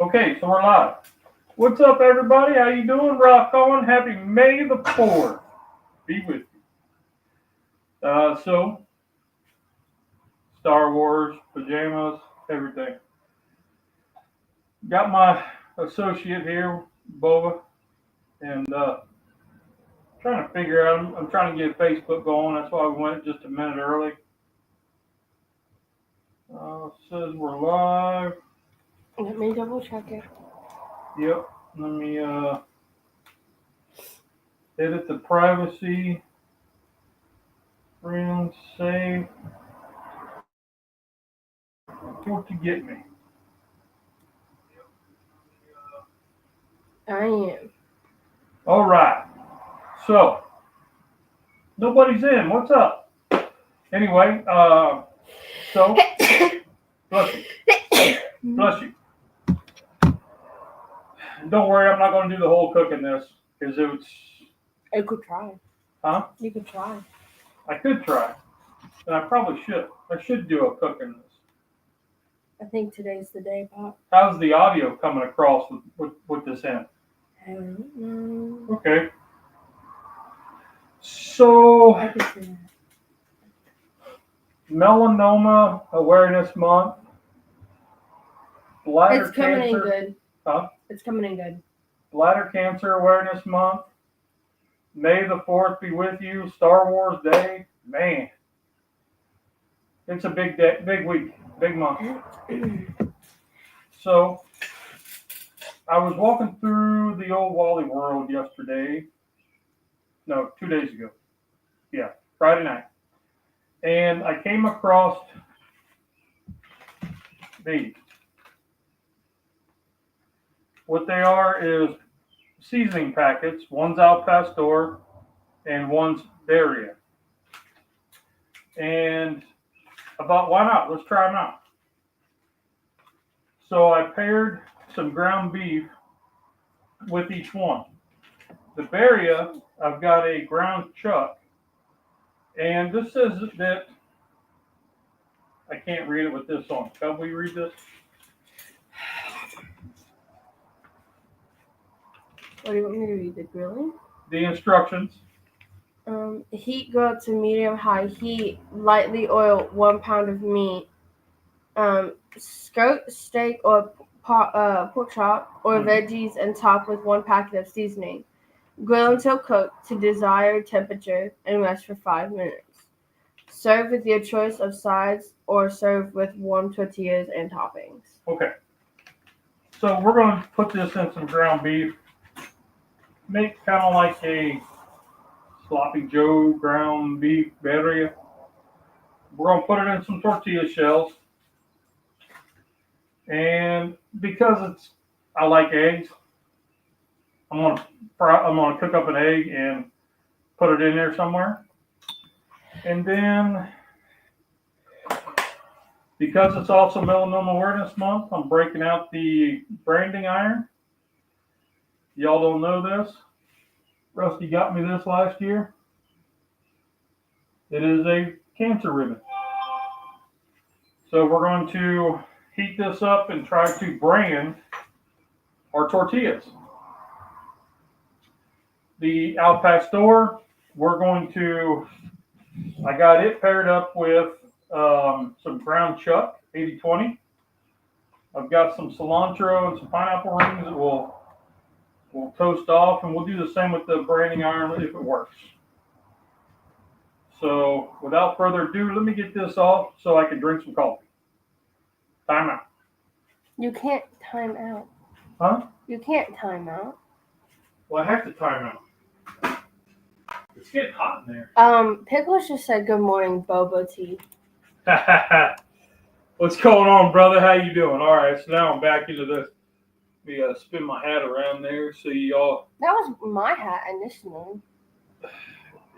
Okay, so we're live. What's up, everybody? How you doing? Rock on. Happy May the 4th. Be with you. So, Star Wars, pajamas, everything. Got my associate here, Boba, and trying to figure out. I'm trying to get Facebook going. That's why we went just a minute early. Says we're live. Let me double check it. Yep. Let me edit the privacy. Friends, save. What you get me? I am. All right. So nobody's in. What's up? Anyway, so bless you. Bless you. Don't worry, I'm not going to do the whole cooking this because it's. You could try. Huh? You could try. I could try, and I probably should. I should do a cooking this. I think today's the day, Pop. How's the audio coming across with this in? I don't know. Okay. So, I could see that. Melanoma Awareness Month. Bladder It's coming cancer. in good. Huh? It's coming in good. Bladder Cancer Awareness Month. May the 4th be with you. Star Wars Day. Man. It's a big day, big week, big month. So, I was walking through the old Wally World yesterday. No, 2 days ago. Yeah, Friday night. And I came across these. What they are is seasoning packets. One's al pastor and one's Barria. And I thought, why not? Let's try them out. So I paired some ground beef with each one. The Barria, I've got a ground chuck. And this says that, I can't read it with this on. Can we read this? What do you want me to read? The grilling? The instructions. Heat grill to medium high heat. Lightly oil 1 pound of meat. Skirt steak or pork chop or veggies and top with 1 packet of seasoning. Grill until cooked to desired temperature and rest for 5 minutes. Serve with your choice of sides or serve with warm tortillas and toppings. Okay. So we're going to put this in some ground beef. Make kind of like a sloppy Joe ground beef Barria. We're going to put it in some tortilla shells. And because I like eggs, I'm gonna cook up an egg and put it in there somewhere. And then, because it's also Melanoma Awareness Month, I'm breaking out the branding iron. Y'all don't know this. Rusty got me this last year. It is a cancer ribbon. So we're going to heat this up and try to brand our tortillas. The al pastor, I got it paired up with some ground chuck, 80-20. I've got some cilantro and some pineapple rings that we'll toast off, and we'll do the same with the branding iron if it works. So without further ado, let me get this off so I can drink some coffee. Time out. You can't time out. Huh? You can't time out. Well, I have to time out. It's getting hot in there. Pickles just said good morning, Bobo Tea. What's going on, brother? How you doing? All right, so now I'm back into this. We gotta spin my hat around there so y'all. That was my hat initially.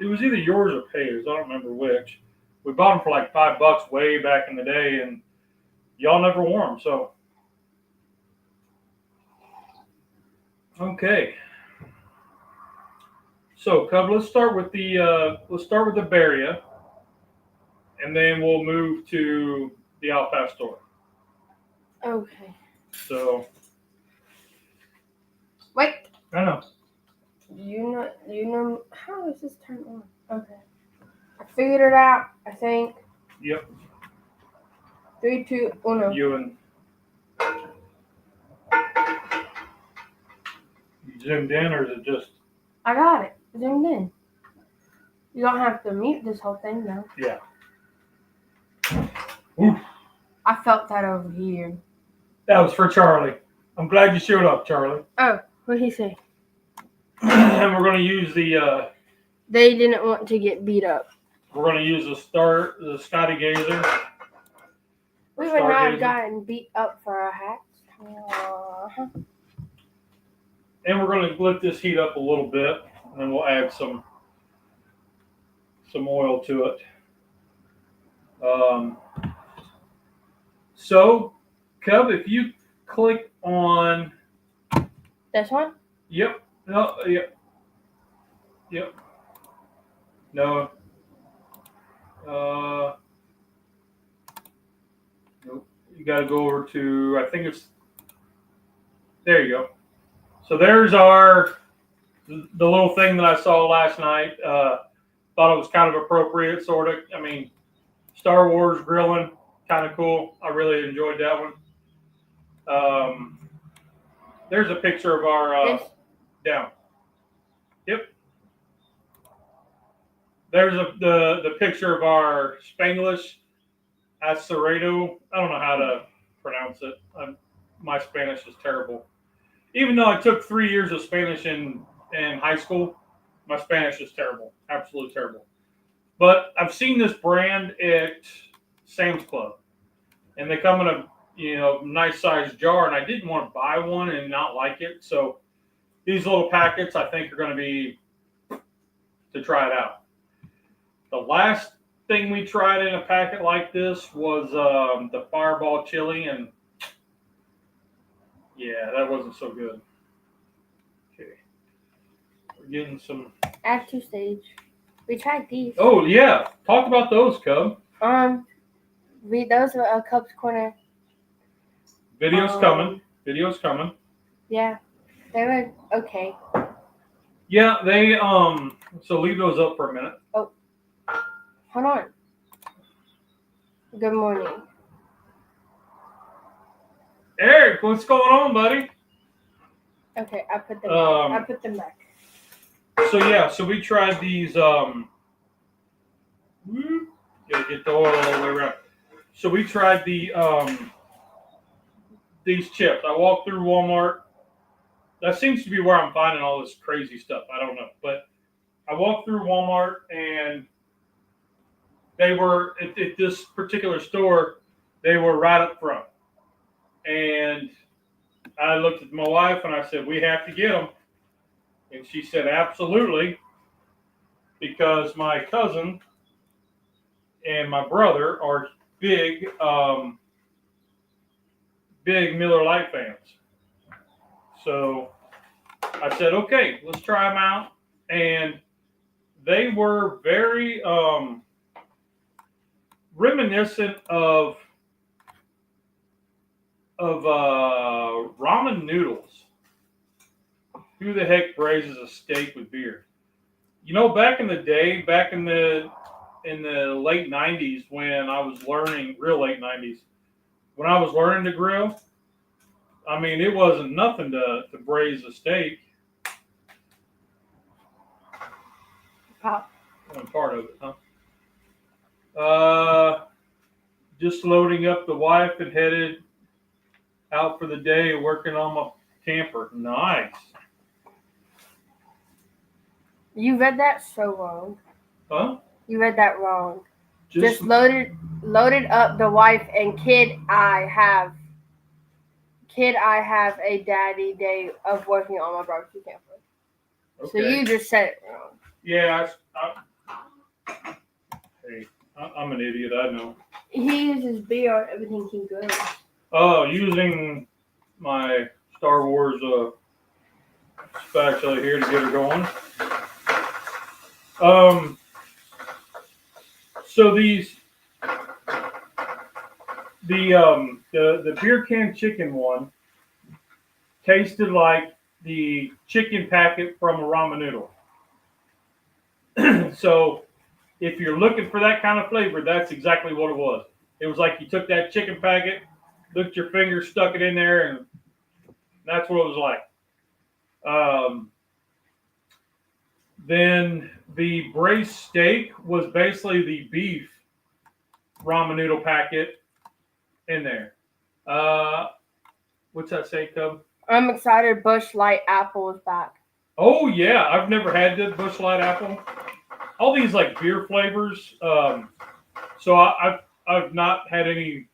It was either yours or Payer's. I don't remember which. We bought them for like $5 way back in the day, and y'all never wore them. So, okay. So, Cub, let's start with the Barria, and then we'll move to the al pastor. Okay. So, Wait. I know. You know. How does this turn on? Okay. I figured it out. I think. Yep. 3, 2, 1. You and you zoomed in, or is it just? I got it. Zoomed in. You don't have to mute this whole thing though. Yeah. Oof. I felt that over here. That was for Charlie. I'm glad you showed up, Charlie. Oh, what did he say? And we're going to use the. They didn't want to get beat up. We're going to use the Scotty Gazer. We would not have gotten beat up for our hats. And we're going to let this heat up a little bit, and then we'll add some oil to it. So, Cub, if you click on this one? Yep. No. Yep. Yep. No. Nope. You got to go over to. I think it's. There you go. So there's the little thing that I saw last night. Thought it was kind of appropriate, sort of. I mean, Star Wars grilling, kind of cool. I really enjoyed that one. There's a picture of our down. Yep. There's the picture of our Spanglish Asadero. I don't know how to pronounce it. My Spanish is terrible. Even though I took 3 years of Spanish in high school, my Spanish is terrible. Absolutely terrible. But I've seen this brand at Sam's Club, and they come in a nice sized jar, and I didn't want to buy one and not like it. So these little packets I think are going to be to try it out. The last thing we tried in a packet like this was the Fireball chili, and yeah, that wasn't so good. Okay, we're getting some. Add 2 stage. We tried these. Oh yeah, talk about those, Cub. Those are Cub's Corner. Video's coming. Video's coming. Yeah, they were okay. Yeah, they So leave those up for a minute. Oh, hold on. Good morning, Eric. What's going on, buddy? Okay, I put them. I put them back. So yeah, so we tried these. Gotta get the oil all the way around. So we tried these chips. I walked through Walmart. That seems to be where I'm finding all this crazy stuff. I don't know, but I walked through Walmart, and they were at this particular store. They were right up front, and I looked at my wife and I said, "We have to get them," and she said, "Absolutely," because my cousin and my brother are big Miller Lite fans. So I said, okay, let's try them out. And they were very reminiscent of ramen noodles. Who the heck braises a steak with beer? Back in the day, back in the late 90s, when I was learning, real late 90s, when I was learning to grill, I mean, it wasn't nothing to braise a steak. Pop. One part of it, huh? Just loading up the wife and headed out for the day, working on my camper. Nice. You read that so wrong. Huh? You read that wrong. Just loaded up the wife and kid. I have a daddy day of working on my barbecue camper. Okay. So you just said it wrong. Yeah. Hey, I'm an idiot. I know. He uses beer on everything he grills. Oh, using my Star Wars spatula here to get her going. So the beer can chicken one tasted like the chicken packet from a ramen noodle. So if you're looking for that kind of flavor, that's exactly what it was. It was like you took that chicken packet, licked your finger, stuck it in there, and that's what it was like. Then the braised steak was basically the beef ramen noodle packet in there. What's that say, Cub? I'm excited. Bush Light Apple is back. Oh yeah, I've never had the Bush Light apple. All these like beer flavors. So I've not had any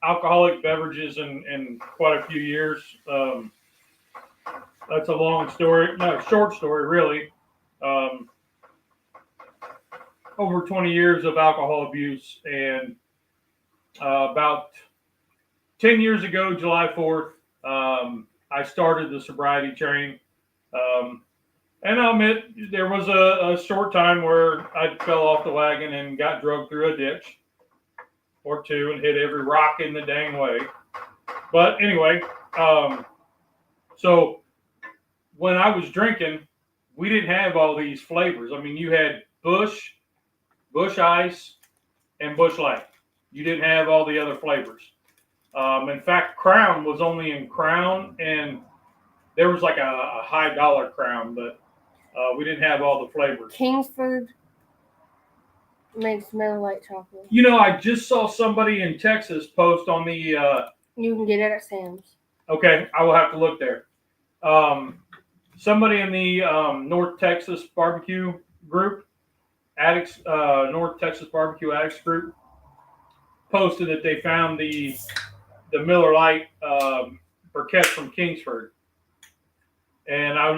alcoholic beverages in quite a few years. That's a long story, no, short story really. Over 20 years of alcohol abuse, and about 10 years ago, July 4th, I started the sobriety train. And I'll admit, there was a short time where I fell off the wagon and got drugged through a ditch or two and hit every rock in the dang way. But anyway, so when I was drinking, we didn't have all these flavors. I mean, you had Bush Ice, and Bush Light. You didn't have all the other flavors. In fact, Crown was only in Crown, and there was like a high dollar Crown, but we didn't have all the flavors. Kingsford makes Miller Lite chocolate. You know, I just saw somebody in Texas post on the... You can get it at Sam's. Okay, I will have to look there. Somebody in the North Texas barbecue group, Addicts, North Texas Barbecue Addicts group, posted that they found the Miller Lite briquettes from Kingsford. And I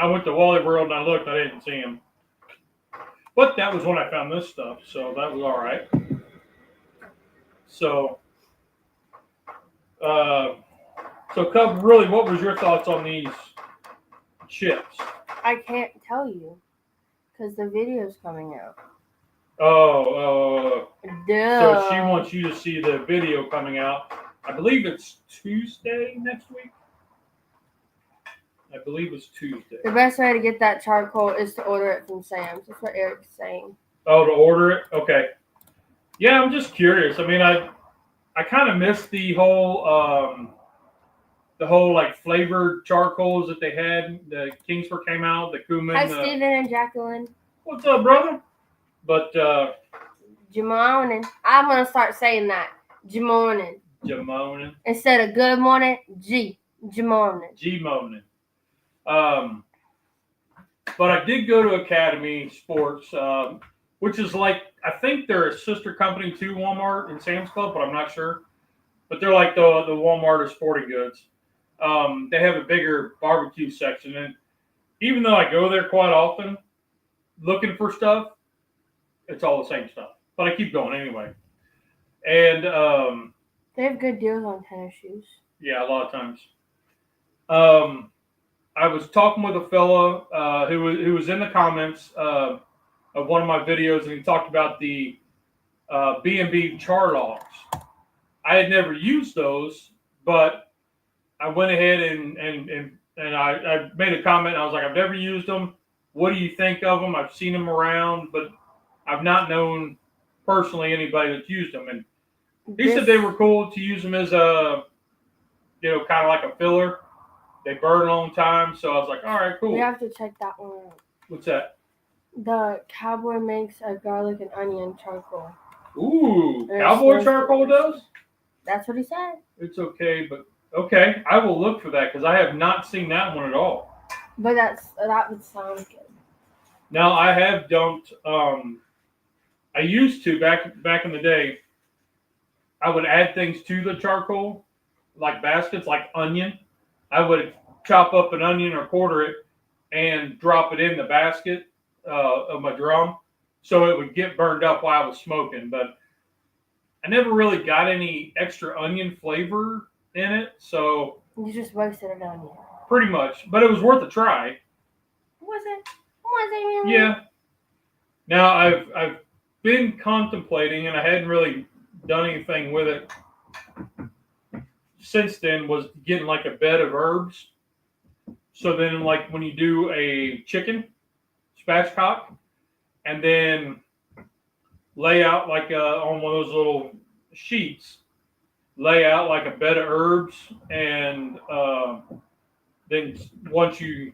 went to Wally World and I looked, I didn't see them. But that was when I found this stuff, so that was all right. So, Cub, really, what was your thoughts on these chips? I can't tell you because the video's coming out. Oh, Duh. So she wants you to see the video coming out. I believe it's Tuesday next week. I believe it's Tuesday. The best way to get that charcoal is to order it from Sam's. That's what Eric's saying. Oh, to order it? Okay. Yeah, I'm just curious. I mean, I kind of missed the whole like flavored charcoals that they had. The Kingsford came out, the cumin. Hi, Steven and Jacqueline. What's up, brother? But Jamonin. I'm gonna start saying that. Jamonin. Jamonin. Instead of good morning, Jamonin. G-monin. But I did go to Academy Sports, which is like, I think they're a sister company to Walmart and Sam's Club, but I'm not sure. But they're like the Walmart of sporting goods. They have a bigger barbecue section, and even though I go there quite often looking for stuff, it's all the same stuff. But I keep going anyway. And they have good deals on tennis shoes. Yeah, a lot of times. I was talking with a fella who was in the comments of one of my videos, and he talked about the B&B char logs. I had never used those, but I went ahead and I made a comment. I was like, I've never used them. What do you think of them? I've seen them around, but I've not known personally anybody that's used them. And he said they were cool to use them as a, kind of like a filler. They burn a long time, so I was like, all right, cool. We have to check that one out. What's that? The Cowboy makes a garlic and onion charcoal. Ooh, Cowboy charcoal does? That's what he said. It's okay, but okay, I will look for that because I have not seen that one at all. But that would sound good. Now I don't. I used to back in the day. I would add things to the charcoal, like baskets, like onion. I would chop up an onion or quarter it and drop it in the basket of my drum so it would get burned up while I was smoking. But I never really got any extra onion flavor in it, so... You just roasted an onion. Pretty much. But it was worth a try. Was it really? Yeah. Now, I've been contemplating, and I hadn't really done anything with it since then, was getting like a bed of herbs So then, like when you do a chicken spatchcock, and then lay out like on one of those little sheets, lay out like a bed of herbs, and then once you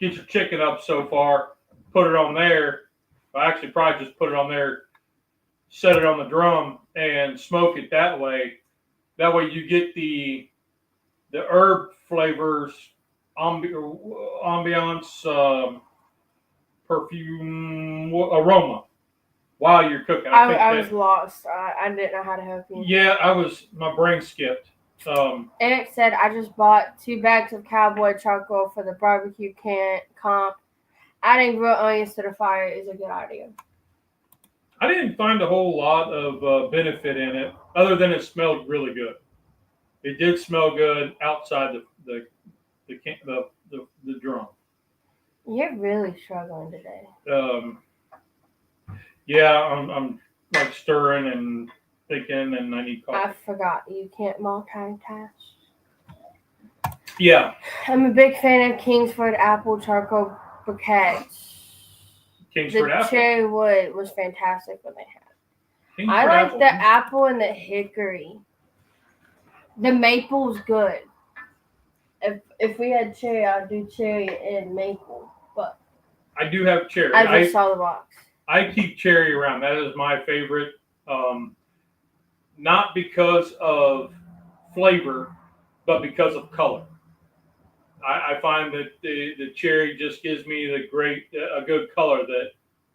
get your chicken up so far, put it on there. Well, actually, probably just put it on there, set it on the drum, and smoke it that way. That way, you get the herb flavors, ambiance, perfume, aroma while you're cooking. I was lost. I didn't know how to help you. Yeah, my brain skipped. Eric said, I just bought 2 bags of cowboy charcoal for the barbecue comp. Adding grilled onions to the fire is a good idea. I didn't find a whole lot of benefit in it, other than it smelled really good. It did smell good outside the drum. You're really struggling today. Yeah, I'm like stirring and thinking, and I need coffee. I forgot you can't multitask. Yeah. I'm a big fan of Kingsford apple charcoal briquettes. Kingsford apple. The cherry wood was fantastic when they had it. Kingsford I like apple. the apple and the hickory. The maple's good. If we had cherry, I'd do cherry and maple. But I do have cherry. I just saw the box. I keep cherry around. That is my favorite. Not because of flavor, but because of color. I find that the cherry just gives me a good color that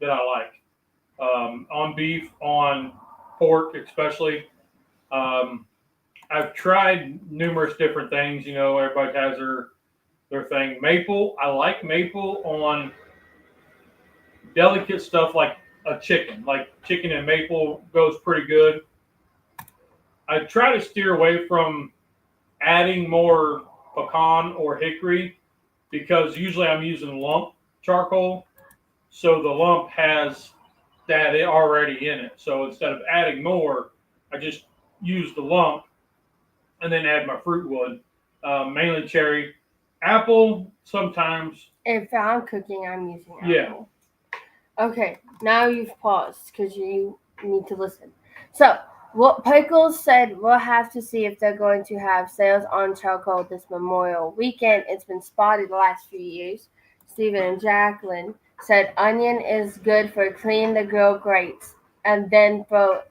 I like. On beef, on pork especially. I've tried numerous different things. You know, everybody has their thing. Maple, I like maple on delicate stuff like a chicken. Like chicken and maple goes pretty good. I try to steer away from adding more pecan or hickory because usually I'm using lump charcoal. So the lump has that already in it. So instead of adding more, I just use the lump and then add my fruit wood, mainly cherry. Apple, sometimes. If I'm cooking, I'm using apple. Yeah. Okay, now you've paused because you need to listen. So, what Pickles said, we'll have to see if they're going to have sales on charcoal this Memorial weekend. It's been spotted the last few years. Stephen and Jacqueline said onion is good for cleaning the grill grates and then throw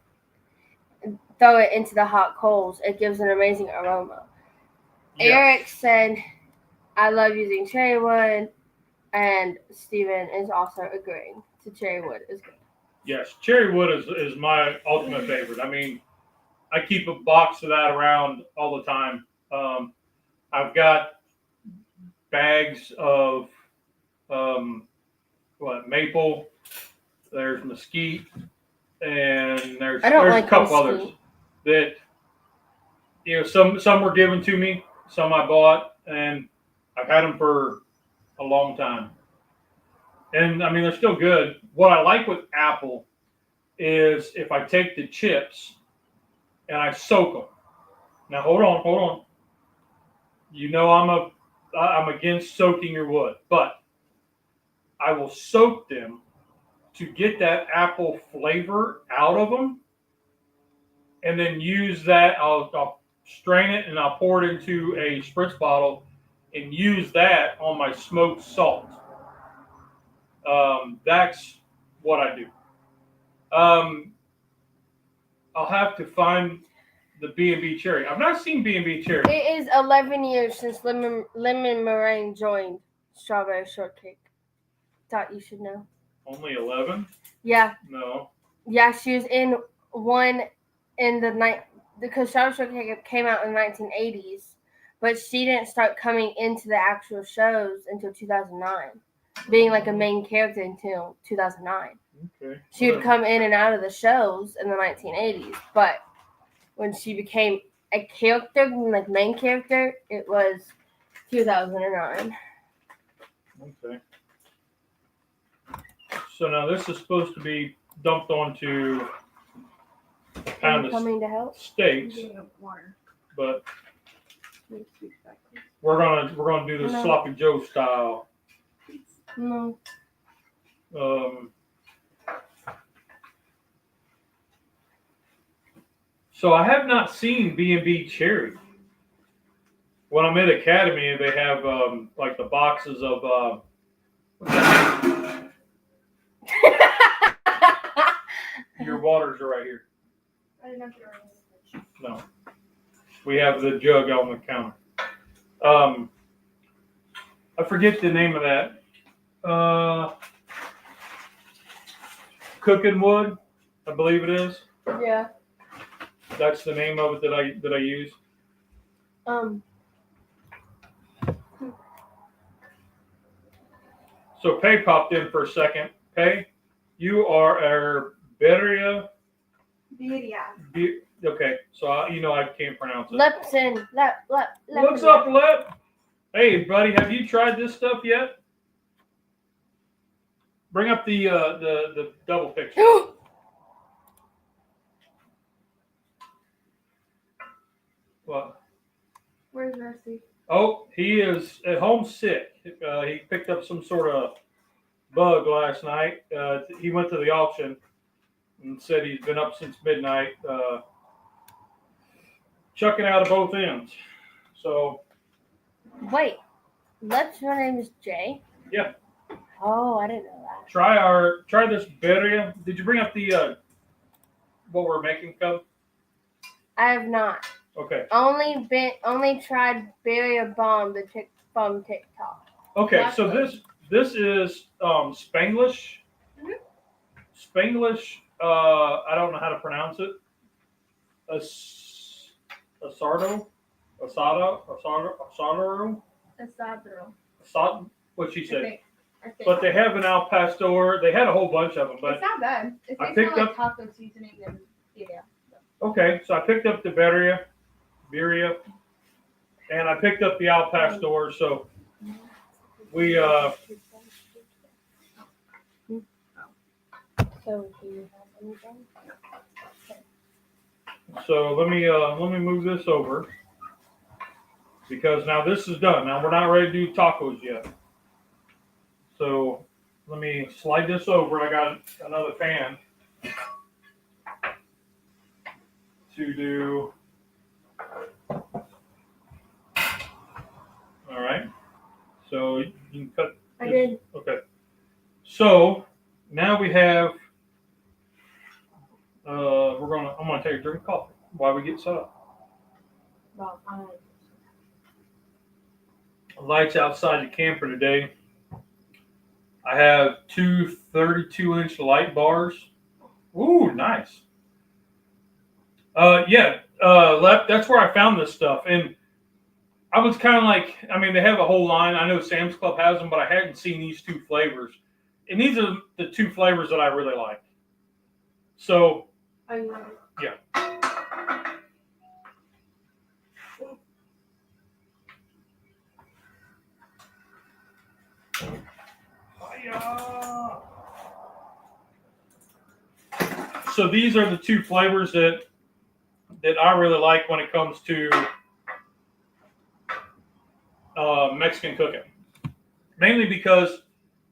it into the hot coals. It gives an amazing aroma. Yes. Eric said, I love using cherry wood, and Stephen is also agreeing to cherry wood is good. Yes, cherry wood is my ultimate favorite. I mean, I keep a box of that around all the time. I've got bags of maple. There's mesquite, and there's a couple others that some were given to me, some I bought, and I've had them for a long time. And I mean, they're still good. What I like with apple is if I take the chips and I soak them. Now, hold on. You know I'm against soaking your wood, but I will soak them to get that apple flavor out of them, and then use that. I'll strain it and I'll pour it into a spritz bottle and use that on my smoked salt. That's what I do. I'll have to find the B&B cherry. I've not seen B&B cherry. It is 11 years since Lemon Meringue joined Strawberry Shortcake. Thought you should know. Only 11? Yeah. No. Yeah, she was in one in the night because Strawberry Shortcake came out in the 1980s, but she didn't start coming into the actual shows until 2009. Being like a main character until 2009. Okay. She would come in and out of the shows in the 1980s, but when she became a character, like main character, it was 2009. Okay. So now this is supposed to be dumped onto kind of coming to help? steaks, but We're gonna do this No. sloppy Joe style. No. So I have not seen B&B Cherry. When I'm at Academy, they have like the boxes of. Your waters are right here. I didn't have to. No, we have the jug on the counter. I forget the name of that. Cooking wood, I believe it is. Yeah. That's the name of it that I use. So Pay popped in for a second. Pay, you are our Beria. Okay, so I can't pronounce it. Lepsin. What's up, Lep? Hey, buddy, have you tried this stuff yet? Bring up the double picture. What? Where's Rusty? Oh, he is at home sick. He picked up some sort of bug last night. He went to the auction and said he's been up since midnight, chucking out of both ends. So. Wait, your name is Jay? Yeah. Oh, I didn't know that. Try this Beria. Did you bring up the what we're making, Cub? I have not. Okay. Only tried Beria Bomb from TikTok. Okay, so this is Spanglish. Mm-hmm. Spanglish. I don't know how to pronounce it. Asadero. What she said. I think. But they have an al pastor. They had a whole bunch of them, but It's not bad. It I tastes picked more up- like taco seasoning than okay. So I picked up the Beria, and I picked up the al pastor. So we So do you have anything? So let me move this over because now this is done. Now we're not ready to do tacos yet. So let me slide this over. I got another pan to do. All right. So you can cut. I did. Okay. So now we have. I'm gonna take a drink of coffee while we get set up. Lights outside the camper today. I have two 32-inch light bars. Ooh, nice. That's where I found this stuff, and I was kind of like, I mean, they have a whole line. I know Sam's Club has them, but I hadn't seen these two flavors, and these are the two flavors that I really like. So. Are you ready? Yeah. So these are the two flavors that I really like when it comes to Mexican cooking. Mainly because,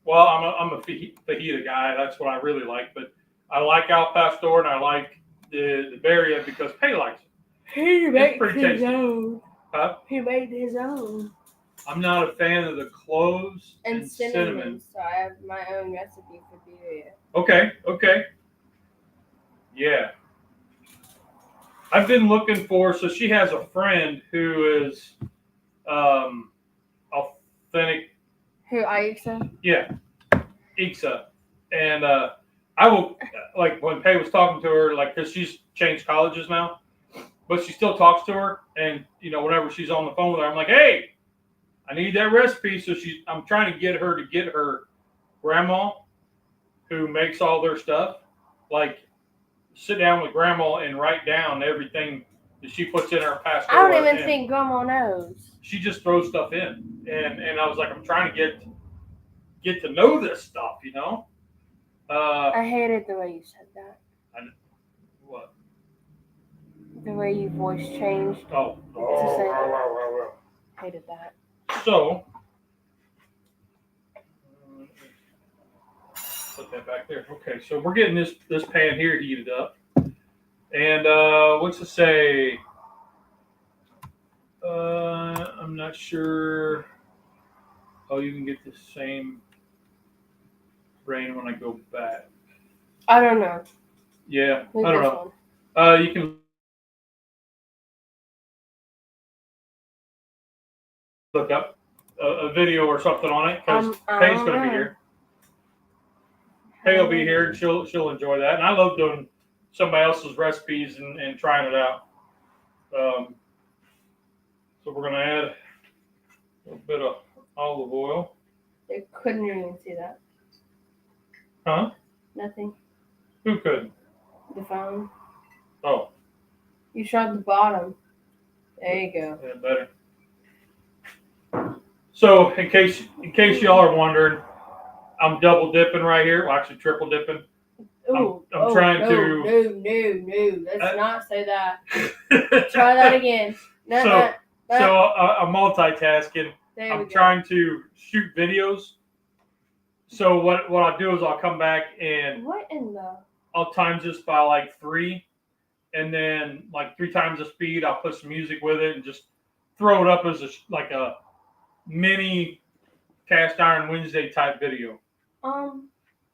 well, I'm a fajita guy. That's what I really like. But I like al pastor and I like the Beria because Pay likes it. He makes pretty his tasty. own. Huh? He made his own. I'm not a fan of the cloves and cinnamon. So I have my own recipe for Beria. Okay. Yeah. I've been looking for, so she has a friend who is authentic. Who, Aixa? Yeah, Ixa. And I will, like when Pay was talking to her, like, because she's changed colleges now, but she still talks to her. And, whenever she's on the phone with her, I'm like, hey, I need that recipe. So I'm trying to get her grandma who makes all their stuff, like, sit down with grandma and write down everything that she puts in her pastor. I don't even think grandma knows. She just throws stuff in. And I was like, I'm trying to get to know this stuff, I hated the way you said that. What? The way your voice changed. Oh. Hated that. So, put that back there. Okay, so we're getting this pan here heated up. And what's it say? I'm not sure. Oh, you can get the same rain when I go back. I don't know. Yeah, Leave I don't this know. one. You can look up a video or something on it because Pay's going to be here. Pay will be here and she'll enjoy that. And I love doing somebody else's recipes and trying it out. So we're going to add a little bit of olive oil. They couldn't even see that. Huh? Nothing. Who couldn't? The phone. Oh. You showed the bottom. There you go. Yeah, better. So in case y'all are wondering, I'm double dipping right here. Well, actually triple dipping. Ooh, I'm trying to. No. Let's not say that. Try that again. No. So I'm multitasking. I'm trying to shoot videos. So what I'll do is I'll come back and what in the? I'll times this by like 3, and then like 3 times the speed. I'll put some music with it and just throw it up as like a mini cast iron Wednesday type video.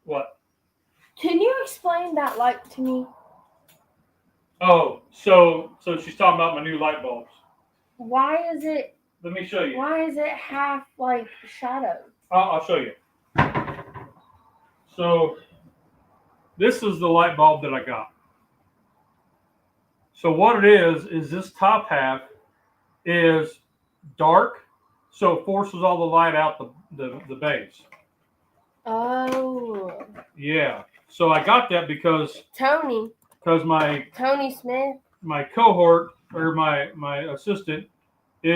What? Can you explain that light to me? Oh, so she's talking about my new light bulbs. Why is it? Let me show you. Why is it half like shadow? I'll show you. So this is the light bulb that I got. So what it is this top half is dark, so it forces all the light out the base. Oh. Yeah. So I got that because Tony Smith, my cohort or my assistant he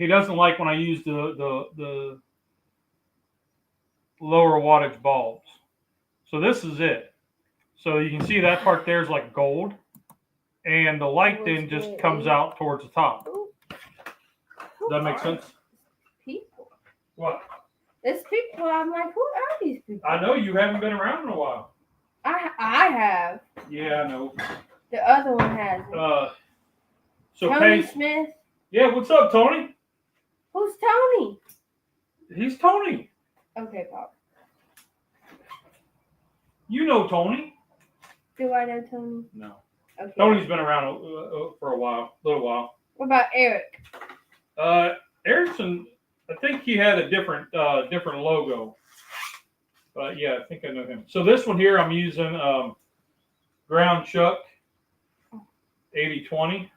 doesn't like when I use the lower wattage bulbs. So this is it. So you can see that part there is like gold, and the light then just comes out towards the top. Does that make sense? People. What? It's people. I'm like, who are these people? I know you haven't been around in a while. I have. Yeah, I know. The other one hasn't. So Tony Smith. Yeah, what's up, Tony? Who's Tony? He's Tony. Okay, Pop. You know Tony. Do I know Tony? No. Okay. Tony's been around for a little while. What about Eric? Erickson, I think he had a different logo. But yeah, I think I know him. So this one here, I'm using ground chuck 80/20.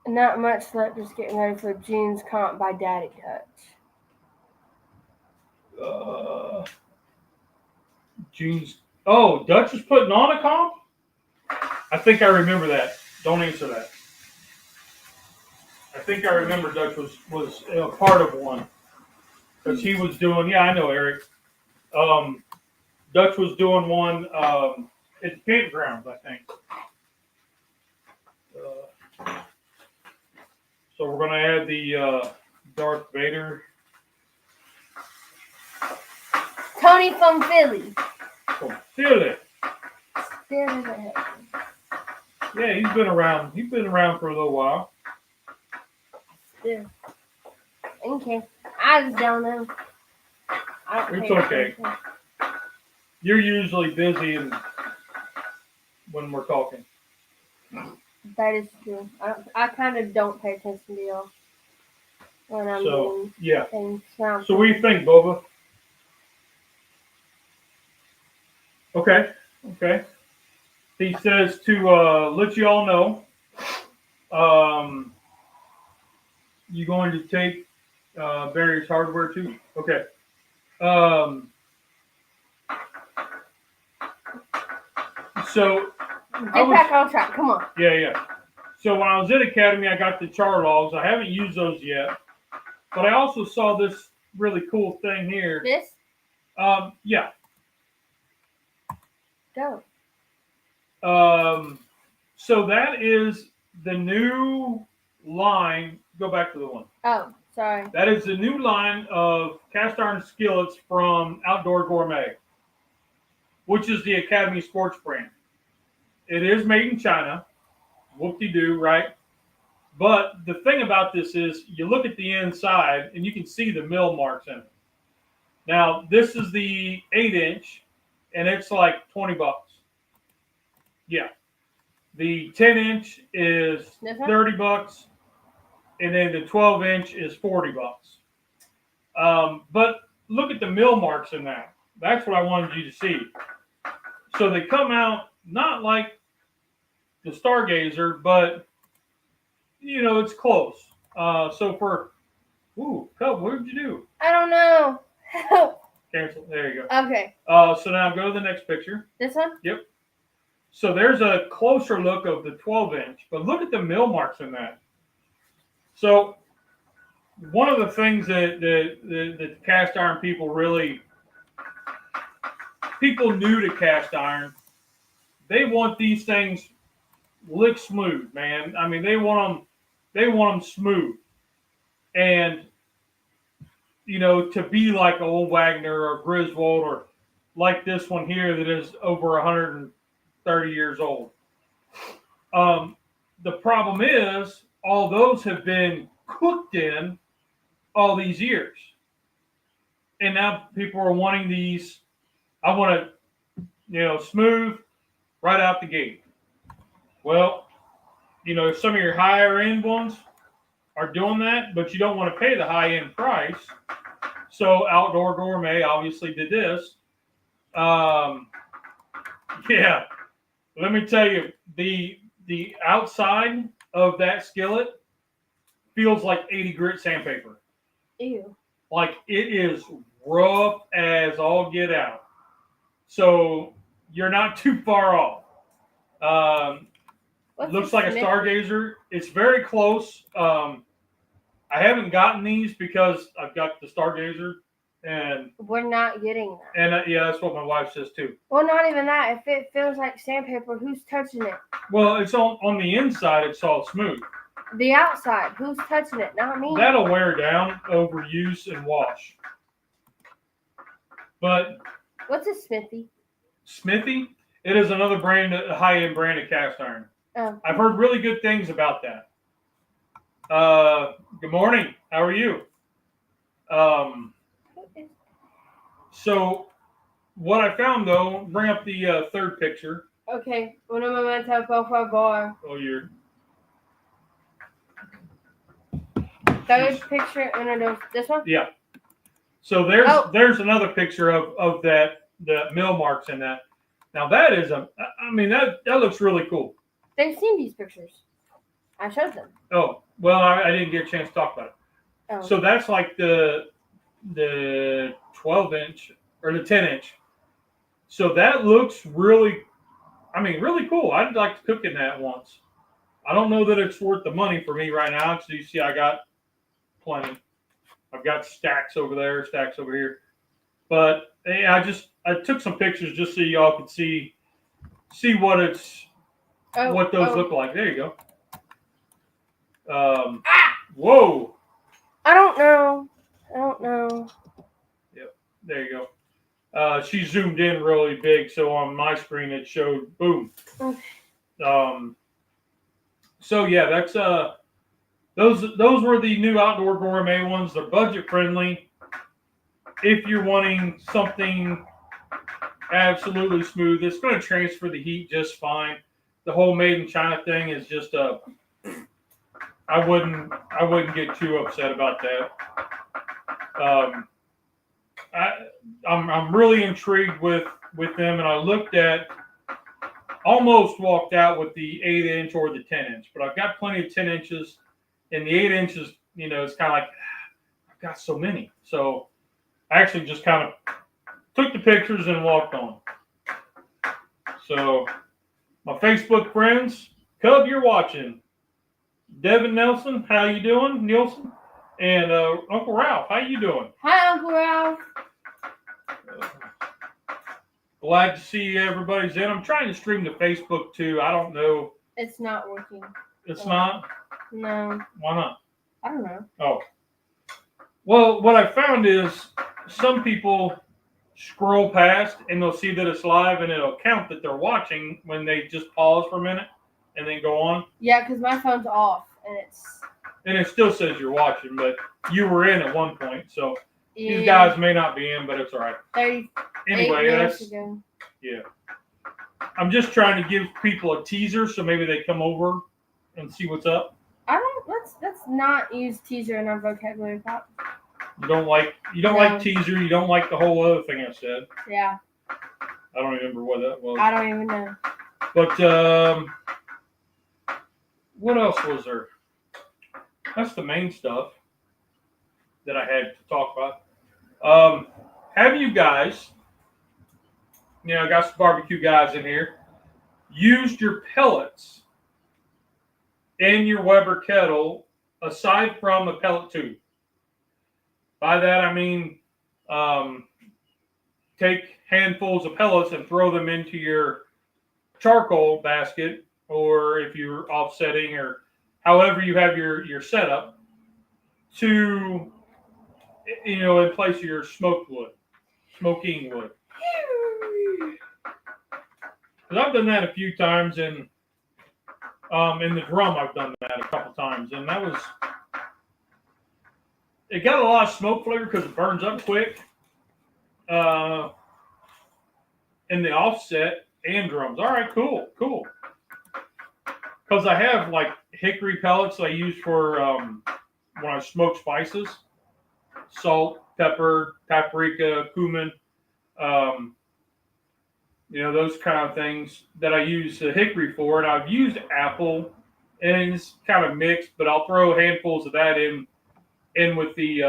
Not much left. Just getting ready for Jean's comp by Daddy Touch. Jean's. Oh, Dutch is putting on a comp? I think I remember that. Don't answer that. I think I remember Dutch was a part of one. Because he was doing, yeah, I know Eric. Dutch was doing one at the campgrounds, I think. So we're going to add the Darth Vader. Tony from Philly. From Philly. Philly. Yeah, he's been around. He's been around for a little while. Yeah. Okay. I just don't know. It's okay. You're usually busy when we're talking. That is true. I kind of don't pay attention to y'all when I'm doing things. So what do you think, Boba? Okay. He says to let you all know, you're going to take various hardware too. Okay. So get back on track. Come on. Yeah. So when I was at Academy, I got the char logs. I haven't used those yet, but I also saw this really cool thing here. This? Yeah. Go. So that is the new line. Go back to the one. Oh, sorry. That is the new line of cast iron skillets from Outdoor Gourmet, which is the Academy Sports brand. It is made in China. Whoop-de-doo, right? But the thing about this is you look at the inside and you can see the mill marks in it. Now, this is the 8-inch, and it's like $20. Yeah. The 10-inch is $30, and then the 12-inch is $40. But look at the mill marks in that. That's what I wanted you to see. So they come out not like the Stargazer, but you know it's close. So for Cub, what did you do? I don't know. Help. Cancel. There you go. Okay. So now go to the next picture. This one? Yep. So there's a closer look of the 12-inch, but look at the mill marks in that. So one of the things that the cast iron people new to cast iron, they want these things lick smooth, man. I mean, they want them smooth, and you know, to be like old Wagner or Griswold or like this one here that is over 130 years old. The problem is all those have been cooked in all these years, and now people are wanting these. I want it, you know, smooth right out the gate. Well, you know, some of your higher end ones are doing that, but you don't want to pay the high end price. So Outdoor Gourmet obviously did this. Yeah, let me tell you, the outside of that skillet feels like 80 grit sandpaper. Ew. Like it is rough as all get out. So you're not too far off. Looks like a Stargazer. It's very close. I haven't gotten these because I've got the Stargazer, and we're not getting that. And yeah, that's what my wife says too. Well, not even that. If it feels like sandpaper, who's touching it? Well, it's on the inside. It's all smooth. The outside, who's touching it? Not me. That'll wear down over use and wash. But what's a Smithy? Smithy? It is another brand, a high-end brand of cast iron. Oh. I've heard really good things about that. Good morning. How are you? So what I found though, bring up the third picture. Okay. Una momento, por favor. Oh, you're. Third picture, this one? Yeah. So there's another picture of that, the mill marks in that. Now that is that looks really cool. They've seen these pictures. I showed them. Oh, well, I didn't get a chance to talk about it. Oh. So that's like the 12-inch or the 10-inch. So that looks really cool. I'd like to cook in that once. I don't know that it's worth the money for me right now. So you see, I got plenty. I've got stacks over there, stacks over here. But hey, I took some pictures just so y'all could see what what those look like. There you go. Whoa. I don't know. Yep. There you go. She zoomed in really big, so on my screen it showed boom. Okay. So yeah, that's those were the new Outdoor Gourmet ones. They're budget friendly. If you're wanting something absolutely smooth, it's going to transfer the heat just fine. The whole made in China thing is just I wouldn't get too upset about that. I'm really intrigued with them, and I almost walked out with the 8-inch or the 10-inch, but I've got plenty of 10 inches, and the 8 inches, you know, it's kind of like I've got so many. So I actually just kind of took the pictures and walked on. So my Facebook friends, Cub, you're watching. Devin Nelson, how you doing? Nielsen. And Uncle Ralph, how you doing? Hi, Uncle Ralph. Glad to see everybody's in. I'm trying to stream to Facebook too. I don't know. It's not working. It's not? No. Why not? I don't know. Oh. Well, what I found is some people scroll past and they'll see that it's live and it'll count that they're watching when they just pause for a minute and then go on. Yeah, because my phone's off and it's. And it still says you're watching, but you were in at one point, so Yeah, these guys may not be in, but it's all right. 38 Anyway, minutes ago. Yeah. I'm just trying to give people a teaser, so maybe they come over and see what's up. Let's not use teaser in our vocabulary pop. You don't like teaser. You don't like the whole other thing I said. Yeah. I don't remember what that was. I don't even know. But what else was there? That's the main stuff that I had to talk about. Have you guys, I got some barbecue guys in here, used your pellets in your Weber kettle aside from a pellet tube? By that I mean take handfuls of pellets and throw them into your charcoal basket, or if you're offsetting or however you have your setup, to in place of your smoking wood. Because I've done that a few times, and in the drum I've done that a couple times, and it got a lot of smoke flavor because it burns up quick. In the offset and drums. All right, cool. Because I have like hickory pellets I use for when I smoke spices, salt, pepper, paprika, cumin, those kind of things that I use the hickory for. And I've used apple, and it's kind of mixed, but I'll throw handfuls of that in with the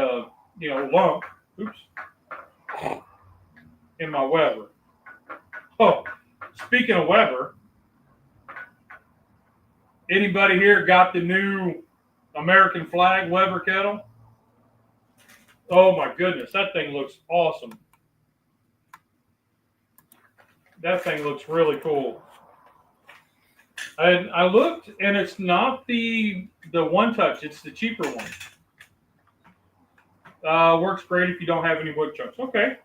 lump. Oops. In my Weber. Oh, speaking of Weber, anybody here got the new American flag Weber kettle? Oh my goodness, that thing looks awesome. That thing looks really cool. And I looked, and it's not the one touch; it's the cheaper one. Works great if you don't have any wood chunks. Okay.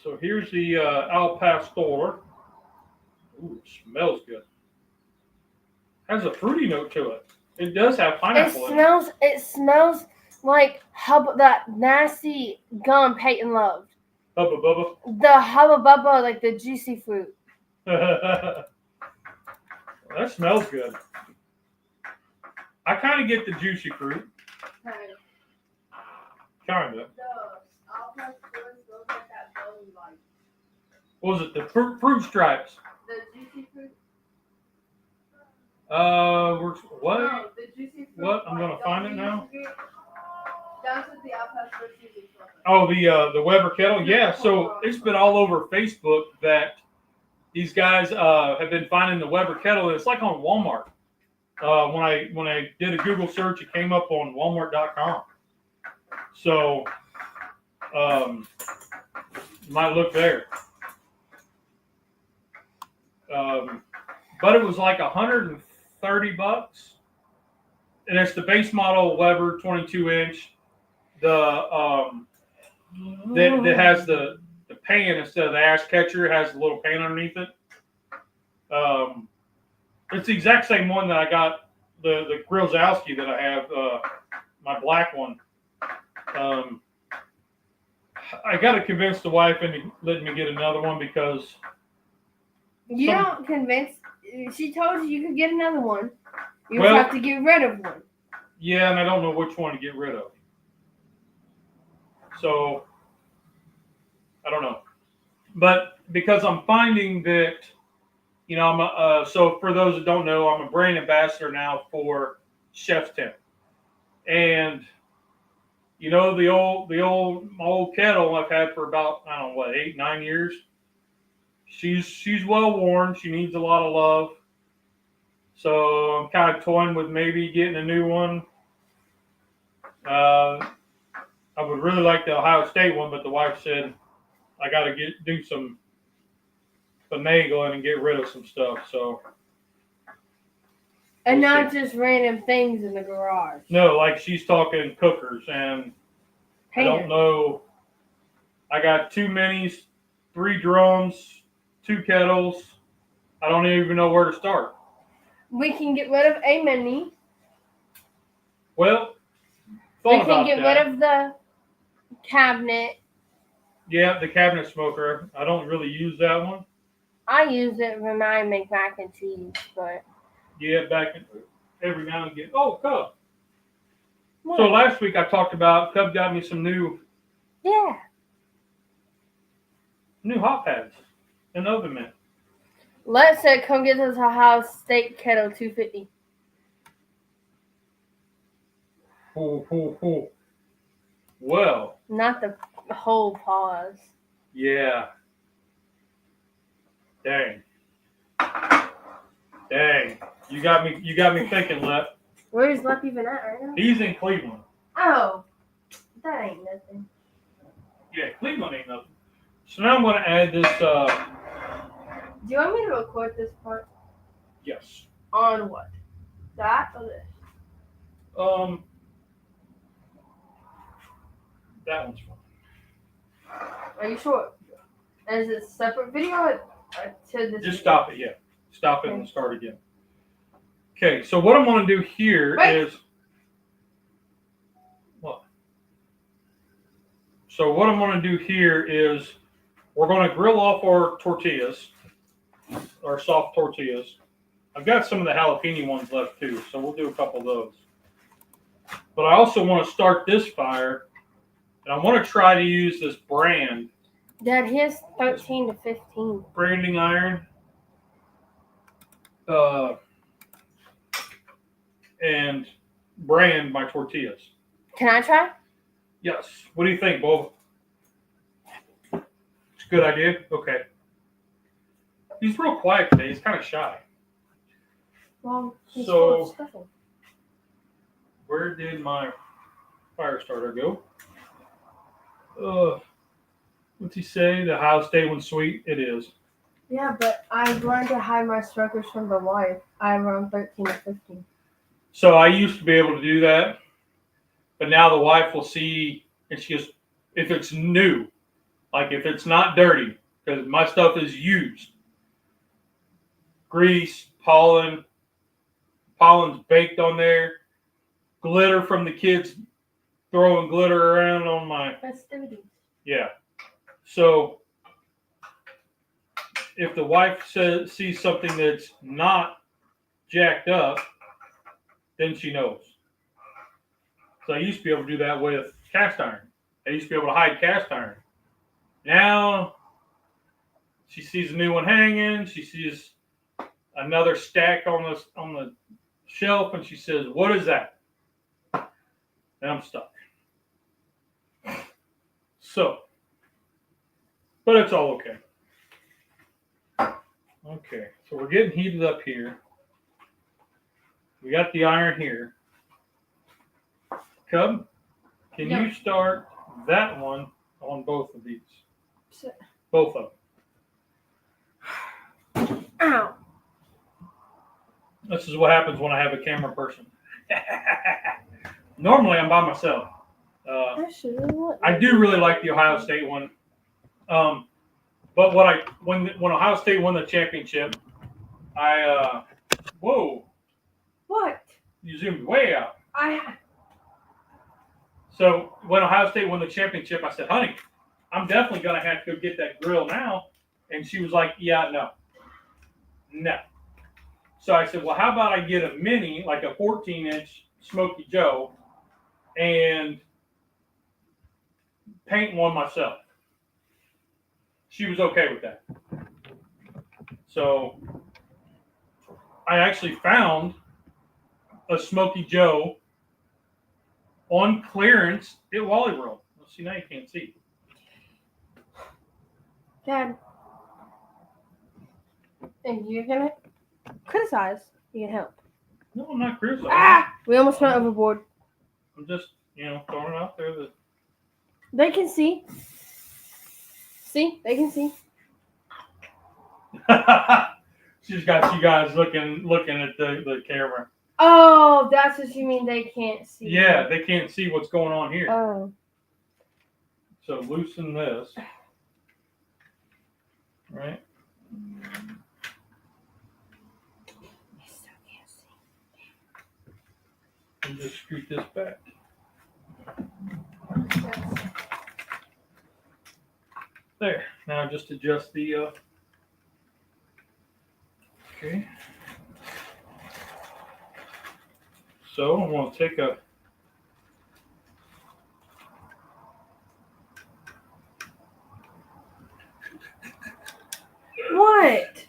So here's the Al Pastor. Ooh, it smells good. Has a fruity note to it. It does have pineapple in it. It smells like that nasty gum Peyton loved. Hubba Bubba. The Hubba Bubba, like the juicy fruit. That smells good. I kind of get the juicy fruit. Kind of. What was it? The fruit stripes. The juicy fruit. What? No, the juicy fruit. What? I'm gonna find it now. That's what the Alpastor juicy fruit. Oh, the Weber kettle. Yeah. So it's been all over Facebook that these guys have been finding the Weber kettle. It's like on Walmart. When I did a Google search, it came up on Walmart.com. So you might look there. But it was like $130, and it's the base model Weber 22-inch. That has the pan instead of the ash catcher. It has the little pan underneath it. It's the exact same one that I got, the Grillzowski that I have, my black one. I got to convince the wife into letting me get another one because don't convince. She told you could get another one. You have to get rid of one. Yeah, and I don't know which one to get rid of. So I don't know. But because I'm finding that, so for those that don't know, I'm a brand ambassador now for Chefstemp. And the old kettle I've had for about 8-9 years. She's well worn. She needs a lot of love. So I'm kind of toying with maybe getting a new one. I would really like the Ohio State one, but the wife said I got to do some finagling and get rid of some stuff. So And We'll not see. just random things in the garage. No, like she's talking cookers, and I don't know. I got 2 minis, 3 drums, 2 kettles. I don't even know where to start. We can get rid of a mini. Well, We thought can about get that. rid of the cabinet. Yeah, the cabinet smoker. I don't really use that one. I use it when I make mac and cheese, but Yeah, every now and again. Oh, Cub. what? So last week I talked about Cub got me some new hot pads and oven mitt. Let's say come get us a house steak kettle 250. Well, Not the whole pause. yeah. Dang. You got me thinking, Lep. Where is Lep even at right now? He's in Cleveland. Oh, that ain't nothing. Yeah, Cleveland ain't nothing. So now I'm gonna add this Do you want me to record this part? yes. On what? That or this? That one's fine. Are you sure? And is it a separate video or to this? Just video? stop it, yeah. Stop it and start again. Okay, so what I'm gonna do here is what? So what I'm gonna do here is we're gonna grill off our tortillas, our soft tortillas. I've got some of the jalapeno ones left too, so we'll do a couple of those. But I also want to start this fire, and I want to try to use this Dad, he has 13 to 15. branding iron, and brand my tortillas. Can I try? Yes. What do you think, Bob? It's a good idea? Okay. He's real quiet today. He's kind of shy. Well, he's So- full of stuffing. Where did my fire starter go? What's he say? The Ohio State one's sweet? It is. Yeah, but I've learned to hide my strokers from the wife. I'm around 13 to 15. So I used to be able to do that, but now the wife will see, and she goes, if it's new, like if it's not dirty, because my stuff is used. Grease, pollen's baked on there, glitter from the kids throwing glitter around on my, Festivities. yeah. So if the wife sees something that's not jacked up, then she knows. So I used to be able to do that with cast iron. I used to be able to hide cast iron. Now she sees a new one hanging. She sees another stack on the shelf, and she says, "What is that?" And I'm stuck. So, but it's all okay. Okay, so we're getting heated up here. We got the iron here. Cub, can you start that one on both of these? Both of them. Ow. This is what happens when I have a camera person. Normally, I'm by myself. I do really like the Ohio State one. But when Ohio State won the championship, whoa, What? you zoomed way out. So when Ohio State won the championship, I said, honey, I'm definitely going to have to go get that grill now. And she was like, yeah, no. So I said, well, how about I get a mini, like a 14-inch Smoky Joe, and paint one myself. She was okay with that. So I actually found a Smoky Joe on clearance at Wally World. Well, see, now you can't see. Dad. And you're going to criticize. You can help. No, I'm not criticizing. We almost went overboard. I'm just, throwing it out there that They can see. See? They can see. she's got you guys looking at the camera. Oh, that's what you mean. They can't see. Yeah, they can't see what's going on here. Oh. So loosen this. Right? They still can't see. And just scoot this back. There. Now just adjust the. Okay. So I'm going to take a. What?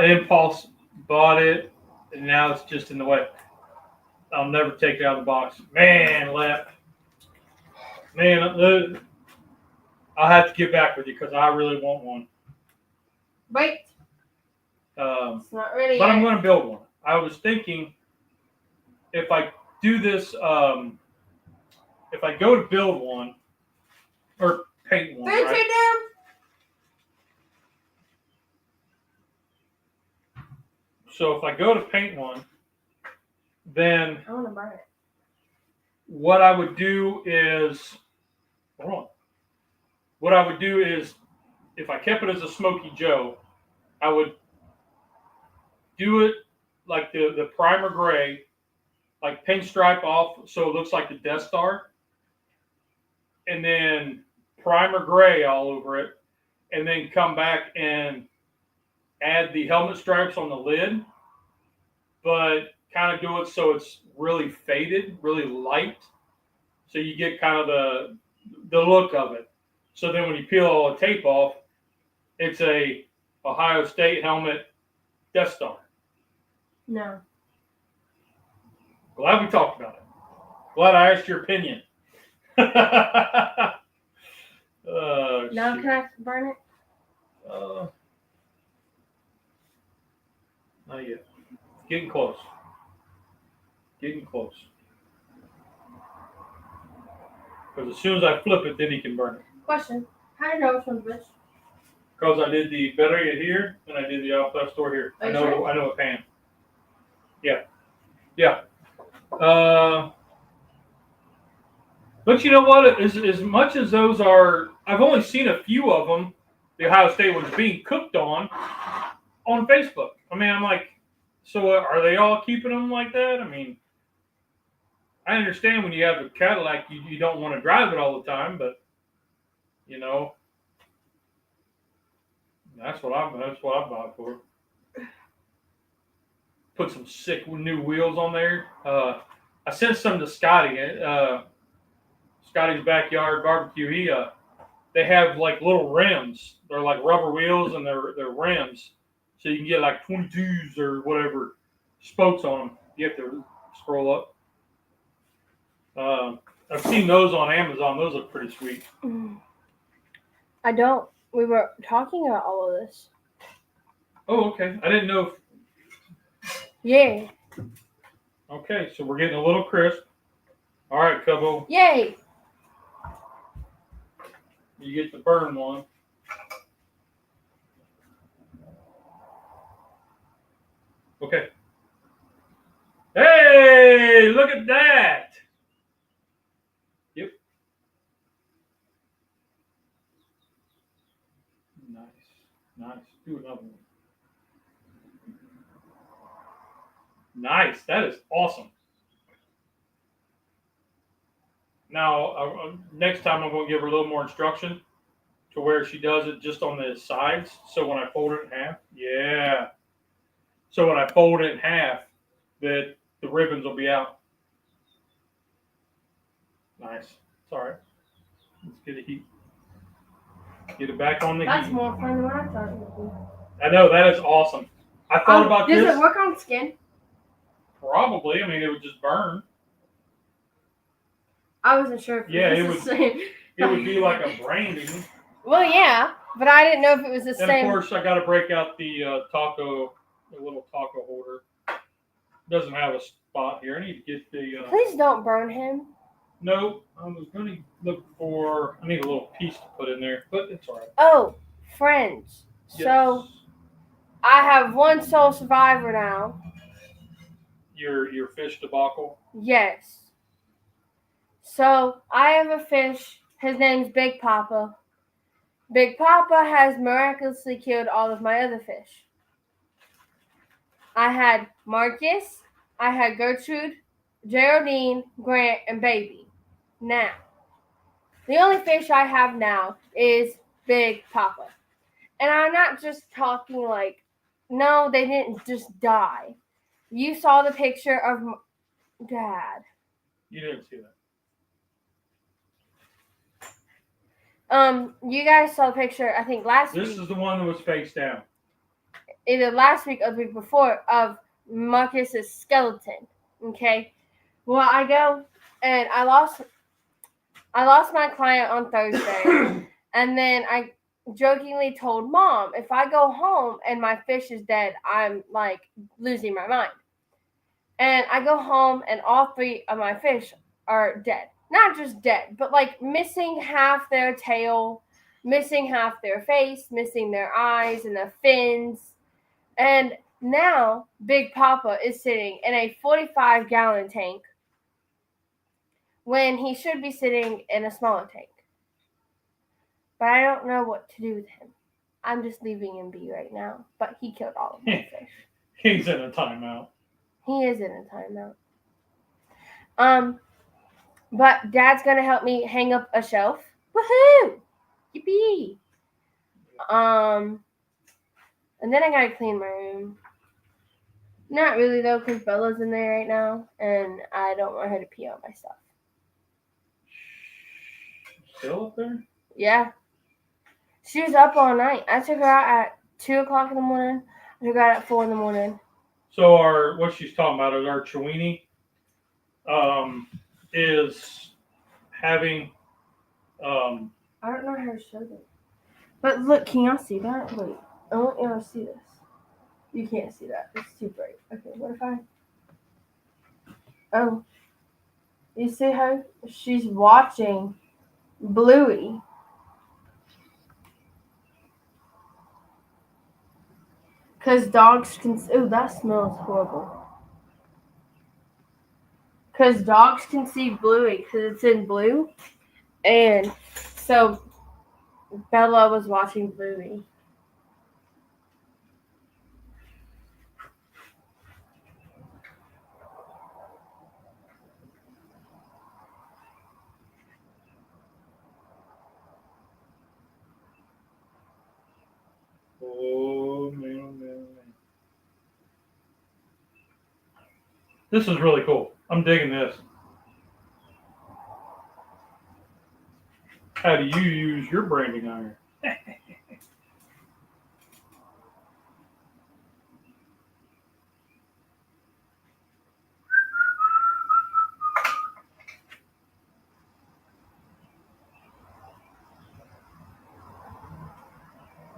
Impulse bought it, and now it's just in the way. I'll never take it out of the box. Man, left. Man, I'll have to get back with you because I really want one. Wait. It's not ready but yet. I'm going to build one. I was thinking if I do this, if I go to build one or paint one, Three, right? two, down. So if I go to paint one, then I want to burn it. what I would do is, hold on. What I would do is, if I kept it as a Smoky Joe, I would do it like the primer gray, like pinstripe off so it looks like the Death Star, and then primer gray all over it, and then come back and add the helmet stripes on the lid, but kind of do it so it's really faded, really light, so you get kind of the look of it. So then when you peel all the tape off, it's a Ohio State helmet Death Star. No. Glad we talked about it. Glad I asked your opinion. Now Shoot. can I burn it? Not yet. Getting close. Getting close. Because as soon as I flip it, then he can burn it. Question. How do you know which one's which? Because I did the Better here and I did the Alpha Store here. Are I you know. sure? I know a pan. Yeah. Yeah. But you know what? As much as those are, I've only seen a few of them, the Ohio State ones, being cooked on Facebook. I mean, I'm like, so are they all keeping them like that? I mean, I understand when you have a Cadillac, you don't want to drive it all the time, but you know, that's what I bought for. Put some sick new wheels on there. I sent some to Scotty. Scotty's Backyard Barbecue. They have like little rims. They're like rubber wheels and they're rims, so you can get like 22s or whatever spokes on them. You have to scroll up. I've seen those on Amazon. Those look pretty sweet. I don't. We were talking about all of this. Oh, okay. I didn't know if. Yeah. Okay, so we're getting a little crisp. All right, Cubbo. Yay. You get the burn one. Okay. Hey, look at that. Yep. Nice. Do another one. Nice. That is awesome. Now, next time I'm going to give her a little more instruction to where she does it just on the sides. So when I fold it in half, yeah. So when I fold it in half, the ribbons will be out. Nice. It's all right. Let's get a heat. Get it back on the That's heat. more fun than what I thought it would be. I know, that is awesome. I thought about this. Does it work on skin? Probably. I mean, it would just burn. I wasn't sure if Yeah, it was the same. It would be like a branding. Well, yeah, but I didn't know if it was the And same. of course, I got to break out the little taco holder. Doesn't have a spot here. I need to get the. Please don't burn him. No, I was going to look for. I need a little piece to put in there, but it's all right. Oh, friends. Yes. So I have one sole survivor now. Your fish debacle. Yes. So I have a fish. His name's Big Papa. Big Papa has miraculously killed all of my other fish. I had Marcus, I had Gertrude, Geraldine, Grant, and Baby. Now, the only fish I have now is Big Papa. And I'm not just talking like, no, they didn't just die. You saw the picture of Dad. You didn't see that. You guys saw the picture, I think last week. This is the one that was face down. Either last week or the week before of Marcus's skeleton. Okay. Well, I go and I lost my client on Thursday, and then I jokingly told Mom, if I go home and my fish is dead, I'm like losing my mind. And I go home and all 3 of my fish are dead. Not just dead, but like missing half their tail, missing half their face, missing their eyes and their fins. And now Big Papa is sitting in a 45-gallon tank when he should be sitting in a smaller tank. But I don't know what to do with him. I'm just leaving him be right now. But he killed all of my fish. He's in a timeout. He is in a timeout. But Dad's gonna help me hang up a shelf. Woohoo! Yippee! And then I gotta clean my room. Not really though, because Bella's in there right now, and I don't want her to pee on my stuff. Still up there? Yeah. She was up all night. I took her out at 2 o'clock in the morning. I took her out at 4 in the morning. So what she's talking about is our Chiweenie is having I don't know how to show them. But look, can y'all see that? Wait, I want y'all to see this. You can't see that. It's too bright. Okay, what if I... Oh. You see how she's watching Bluey. Because dogs can... Oh, that smells horrible. Because dogs can see Bluey because it's in blue. And so Bella was watching Bluey. Oh, man. This is really cool. I'm digging this. How do you use your branding iron?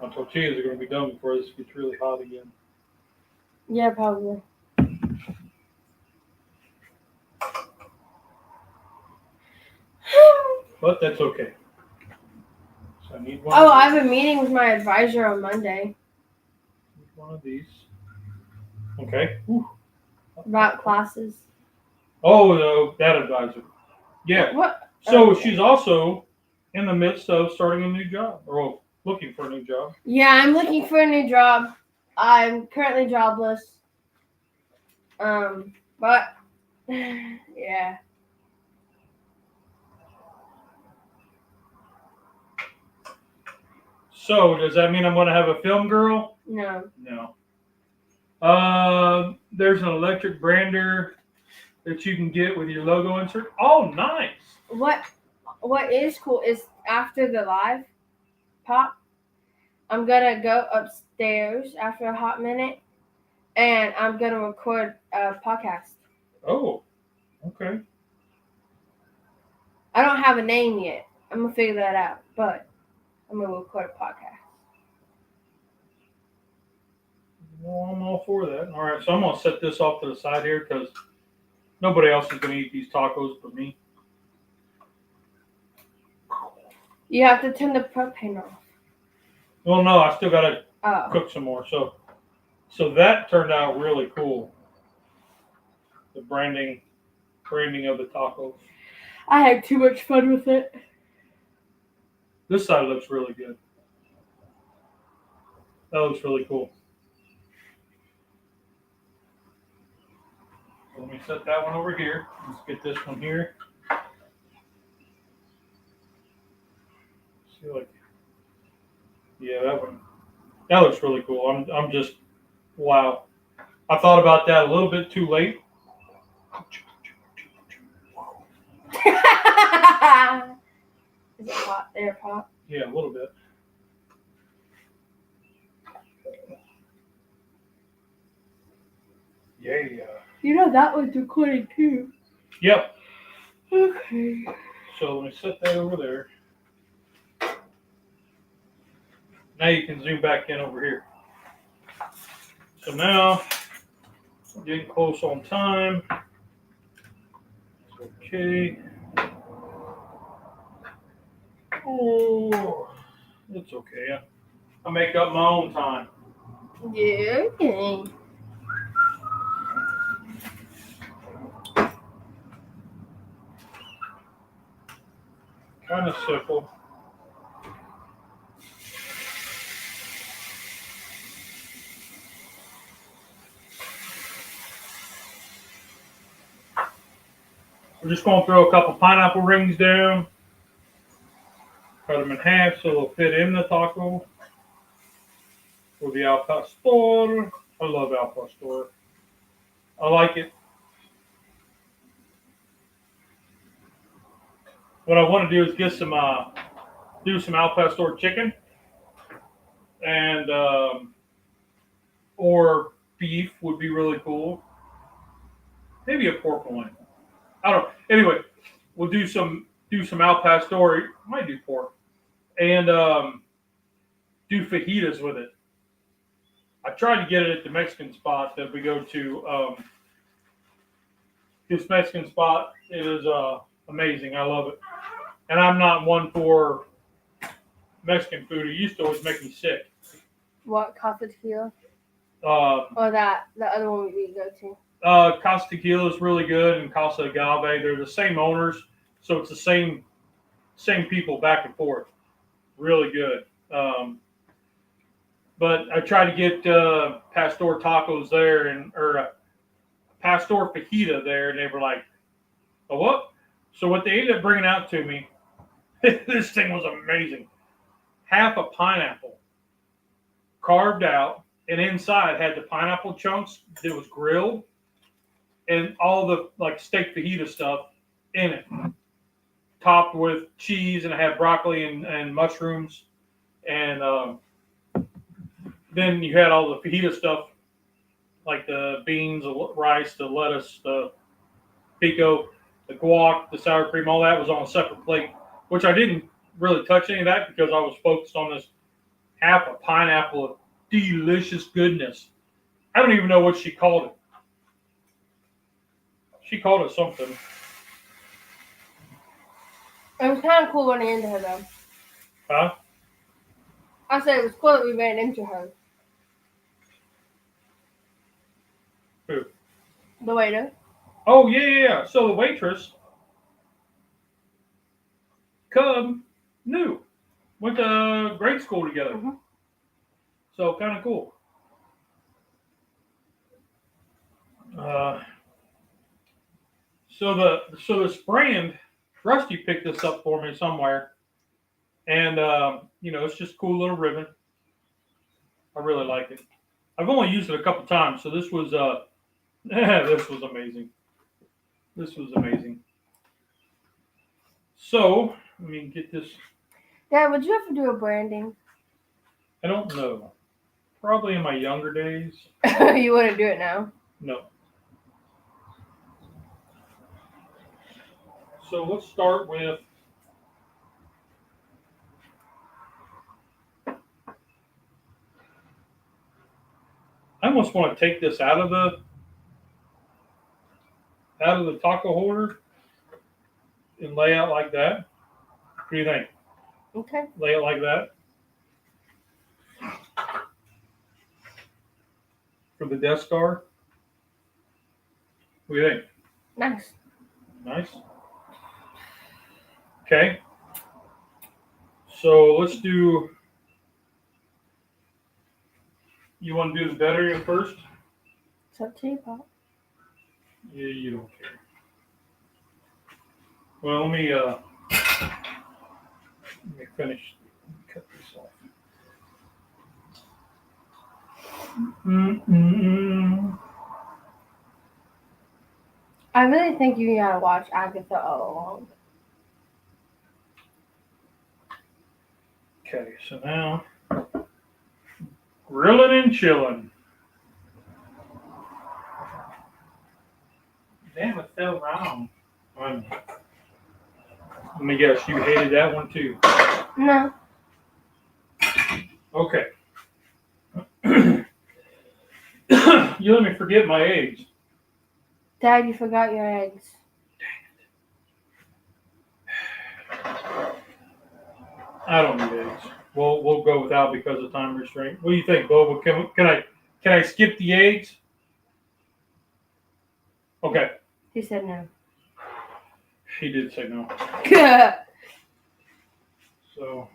Our tortillas are going to be done before this gets really hot again. Yeah, probably. But that's okay. So I need one. Oh, I have a meeting with my advisor on Monday. Need one of these. Okay. Ooh. About classes. Oh, that advisor. Yeah. What? So she's also in the midst of starting a new job, or looking for a new job. Yeah, I'm looking for a new job. I'm currently jobless. But yeah. So does that mean I'm going to have a film girl? No. No. There's an electric brander that you can get with your logo insert. Oh, nice. What is cool is after the live pop, I'm gonna go upstairs after a hot minute, and I'm gonna record a podcast. Oh, okay. I don't have a name yet. I'm gonna figure that out, but I'm gonna record a podcast. Well, I'm all for that. All right, so I'm going to set this off to the side here because nobody else is going to eat these tacos but me. You have to turn the propane off. Well, no, I still got to Oh. cook some more. So So that turned out really cool. The branding of the tacos. I had too much fun with it. This side looks really good. That looks really cool. Let me set that one over here. Let's get this one here. See, like, yeah, that looks really cool. I'm just, wow. I thought about that a little bit too late. Is it hot? Air hot? Yeah, a little bit. Yeah. You know that one's recording too. Yep. Okay. So let me set that over there. Now you can zoom back in over here. So now, we're getting close on time. Okay. Oh, it's okay. I make up my own time. Yeah, okay. Kind of simple. We're just going to throw a couple pineapple rings down. Cut them in half so they'll fit in the taco. For the al pastor. I love al pastor. I like it. What I want to do is get some, do some al pastor chicken, and or beef would be really cool. Maybe a pork loin. I don't. Anyway, we'll do some al pastor. Might do pork, and do fajitas with it. I tried to get it at the Mexican spot that we go to. This Mexican spot, it is amazing. I love it. And I'm not one for Mexican food. It used to always make me sick. What, Casa Tequila? Uh, Or the other one we go to? Casa Tequila is really good, and Casa Agave. They're the same owners, so it's the same people back and forth. Really good. But I tried to get pastor tacos there, or pastor fajita there, and they were like, "Oh, what?" So what they ended up bringing out to me, this thing was amazing. Half a pineapple carved out, and inside had the pineapple chunks that was grilled, and all the like steak fajita stuff in it, topped with cheese, and it had broccoli and mushrooms, and then you had all the fajita stuff, like the beans, the rice, the lettuce, the pico, the guac, the sour cream, all that was on a separate plate, which I didn't really touch any of that because I was focused on this half a pineapple of delicious goodness. I don't even know what she called it. She called it something. It was kind of cool running into her, though. Huh? I said it was cool that we ran into her. Who? The waiter. Oh, yeah. So the waitress, Cub, knew. Went to grade school together. Mm-hmm. So kind of cool. So this brand, Rusty picked this up for me somewhere, and it's just a cool little ribbon. I really like it. I've only used it a couple times, so this was this was amazing. This was amazing. So let me get this. Dad, would you ever do a branding? I don't know. Probably in my younger days. You wouldn't do it now? No. So let's start with I almost want to take this out of the taco holder and lay out like that. What do you think? Okay. Lay it like that. for the Death Star. What do you think? Nice. Nice. Okay. So let's do. You want to do the Bavaria first? It's up to you, Pop. Yeah, you don't care. Well, let me finish. Cut this off. I really think you gotta watch Agatha all along. Okay, so now grilling and chilling. Damn, it fell round. Let me guess, you hated that one too. No. Okay. You let me forget my eggs. Dad, you forgot your eggs. I don't need eggs. We'll go without because of time restraint. What do you think, Boba? Can I skip the eggs? Okay. He said no. He did say no. So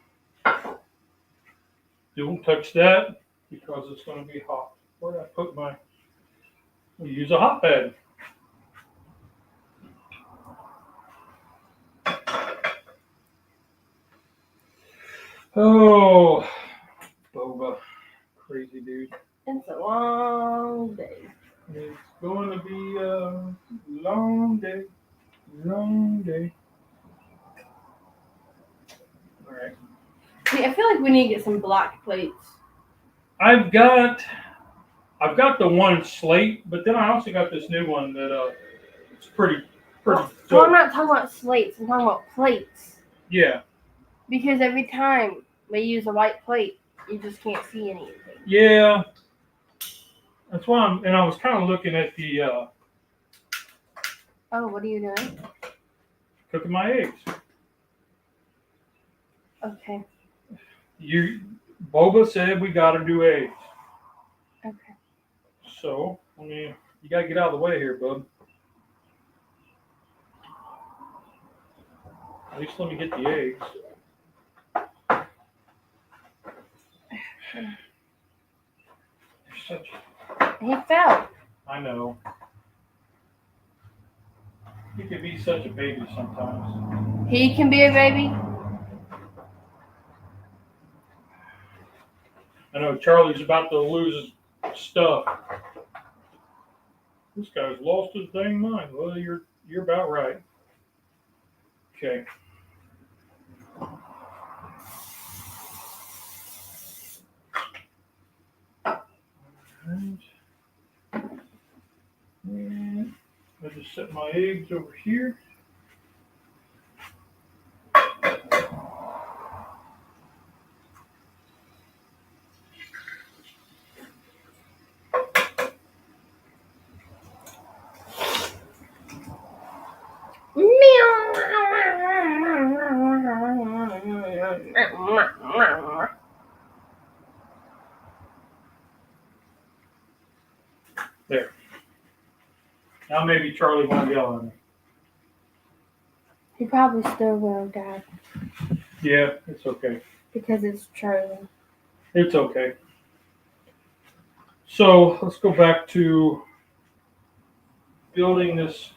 don't touch that because it's going to be hot. Where did I put my? We use a hot pad. Oh, Boba, crazy dude. It's a long day. It's going to be a long day. Long day. All right. See, I feel like we need to get some black plates. I've got the one slate, but then I also got this new one that it's pretty Well, dope. I'm not talking about slates. I'm talking about plates. Yeah. Because every time we use a white plate, you just can't see anything. Yeah. That's why I was kind of looking at the Oh, what are you doing? cooking my eggs. Okay. Boba said we got to do eggs. Okay. So, you got to get out of the way here, bud. At least let me get the eggs. He fell. I know. He can be such a baby sometimes. He can be a baby. I know Charlie's about to lose his stuff. This guy's lost his dang mind. Well, you're about right. Okay. And I just set my eggs over here. There. Now maybe Charlie won't yell at me. He probably still will, Dad. Yeah, it's okay. Because it's Charlie. It's okay. So let's go back to building this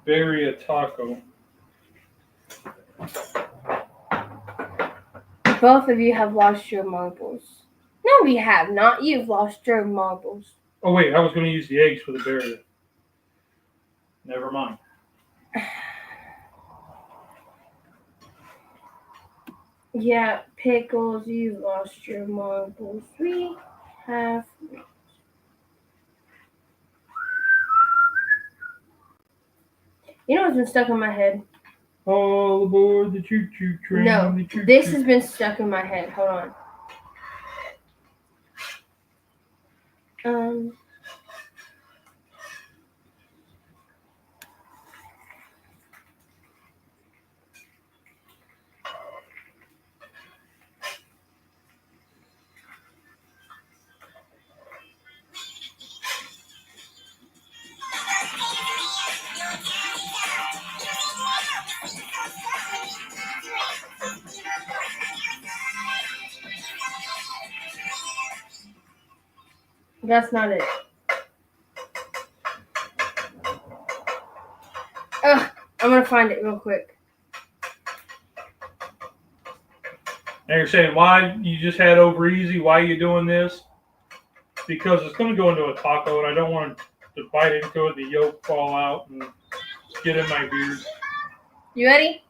Bavaria taco. Both of you have lost your marbles. No, we have not. You've lost your marbles. Oh wait, I was going to use the eggs for the Bavaria. Never mind. Yeah, Pickles, you lost your marbles. We have. You know what's been stuck in my head? All aboard the choo-choo train. No, this has been stuck in my head. Hold on. That's not it. Ugh, I'm gonna find it real quick. And you're saying why you just had over easy? Why are you doing this? Because it's going to go into a taco, and I don't want to bite into it, the yolk fall out and get in my beard. You ready?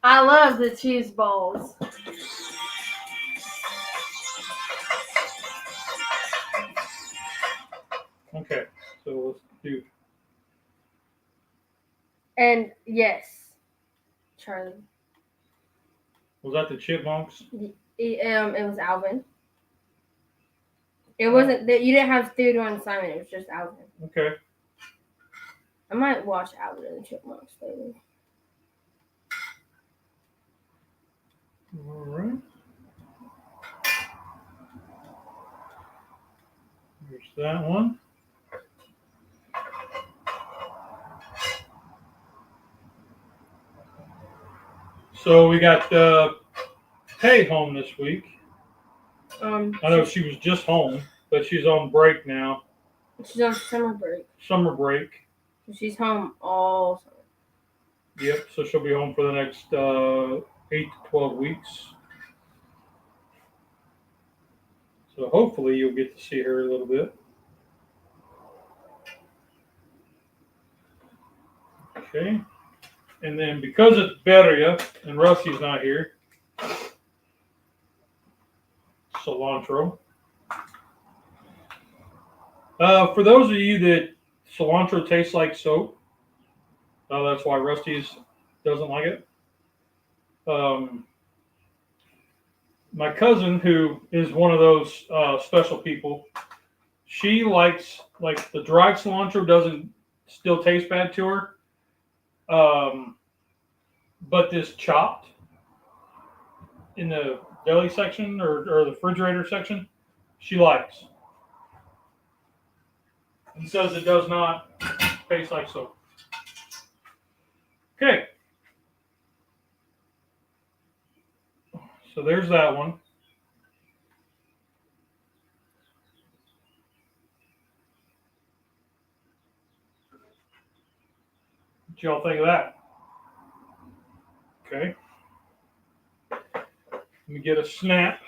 I love the cheese balls. Okay, so let's do. And yes, Charlie. Was that the chipmunks? It was Alvin. It wasn't that you didn't have Theodore and Simon. It was just Alvin. Okay. I might watch Alvin and the Chipmunks later. All right. There's that one. So we got Tay home this week. I know she was just home, but she's on break now. She's on summer break. Summer break. So she's home all summer. Yep, so she'll be home for the next 8 to 12 weeks. So hopefully you'll get to see her a little bit. Okay. And then because it's Beria and Rusty's not here, cilantro. For those of you that cilantro tastes like soap, that's why Rusty's doesn't like it. My cousin, who is one of those special people, she likes, like, the dried cilantro doesn't still taste bad to her. But this chopped in the deli section or the refrigerator section, she likes. And says it does not taste like soap. Okay. So there's that one. What y'all think of that? Okay. Let me get a snap.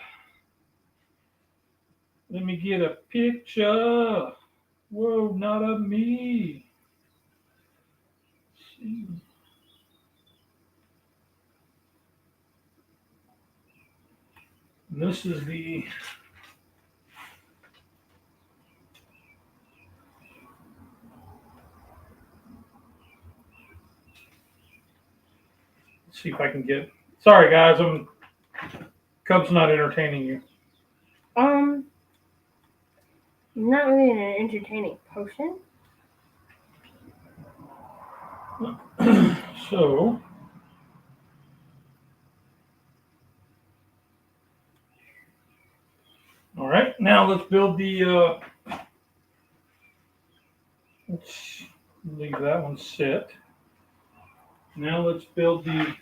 Let me get a picture. Whoa, not of me. Let's see. And this is the let's see if I can get. Sorry guys, Cub's not entertaining you. Not really an entertaining potion. So, all right, now let's build the, let's leave that one sit. Now let's build the, of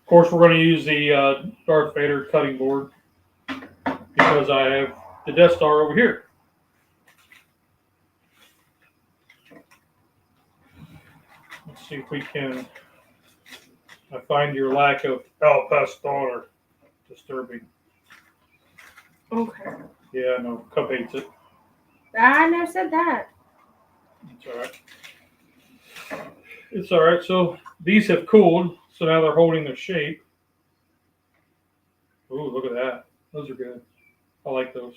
course we're going to use the Darth Vader cutting board because I have the Death Star over here. Let's see if we can. I find your lack of al pastor disturbing. Okay. Yeah, I know. Cub hates it. I never said that. It's all right. It's all right. So these have cooled, so now they're holding their shape. Ooh, look at that. Those are good. I like those.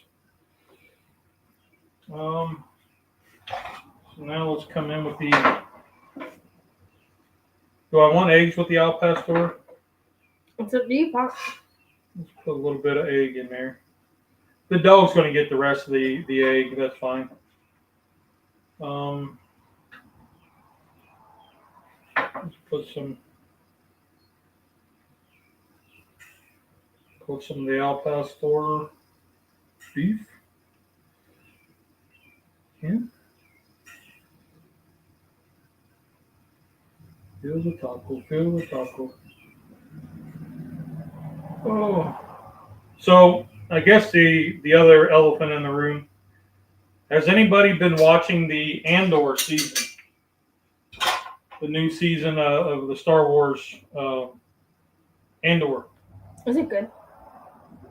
So now let's come in with the. Do I want eggs with the al pastor? It's up to you, Pop. Let's put a little bit of egg in there. The dog's going to get the rest of the egg. That's fine. Let's put some of the Al Pastor beef in. Feel the taco. Feel the taco. Oh. So I guess the other elephant in the room. Has anybody been watching the Andor season? The new season of the Star Wars Andor. Is it good?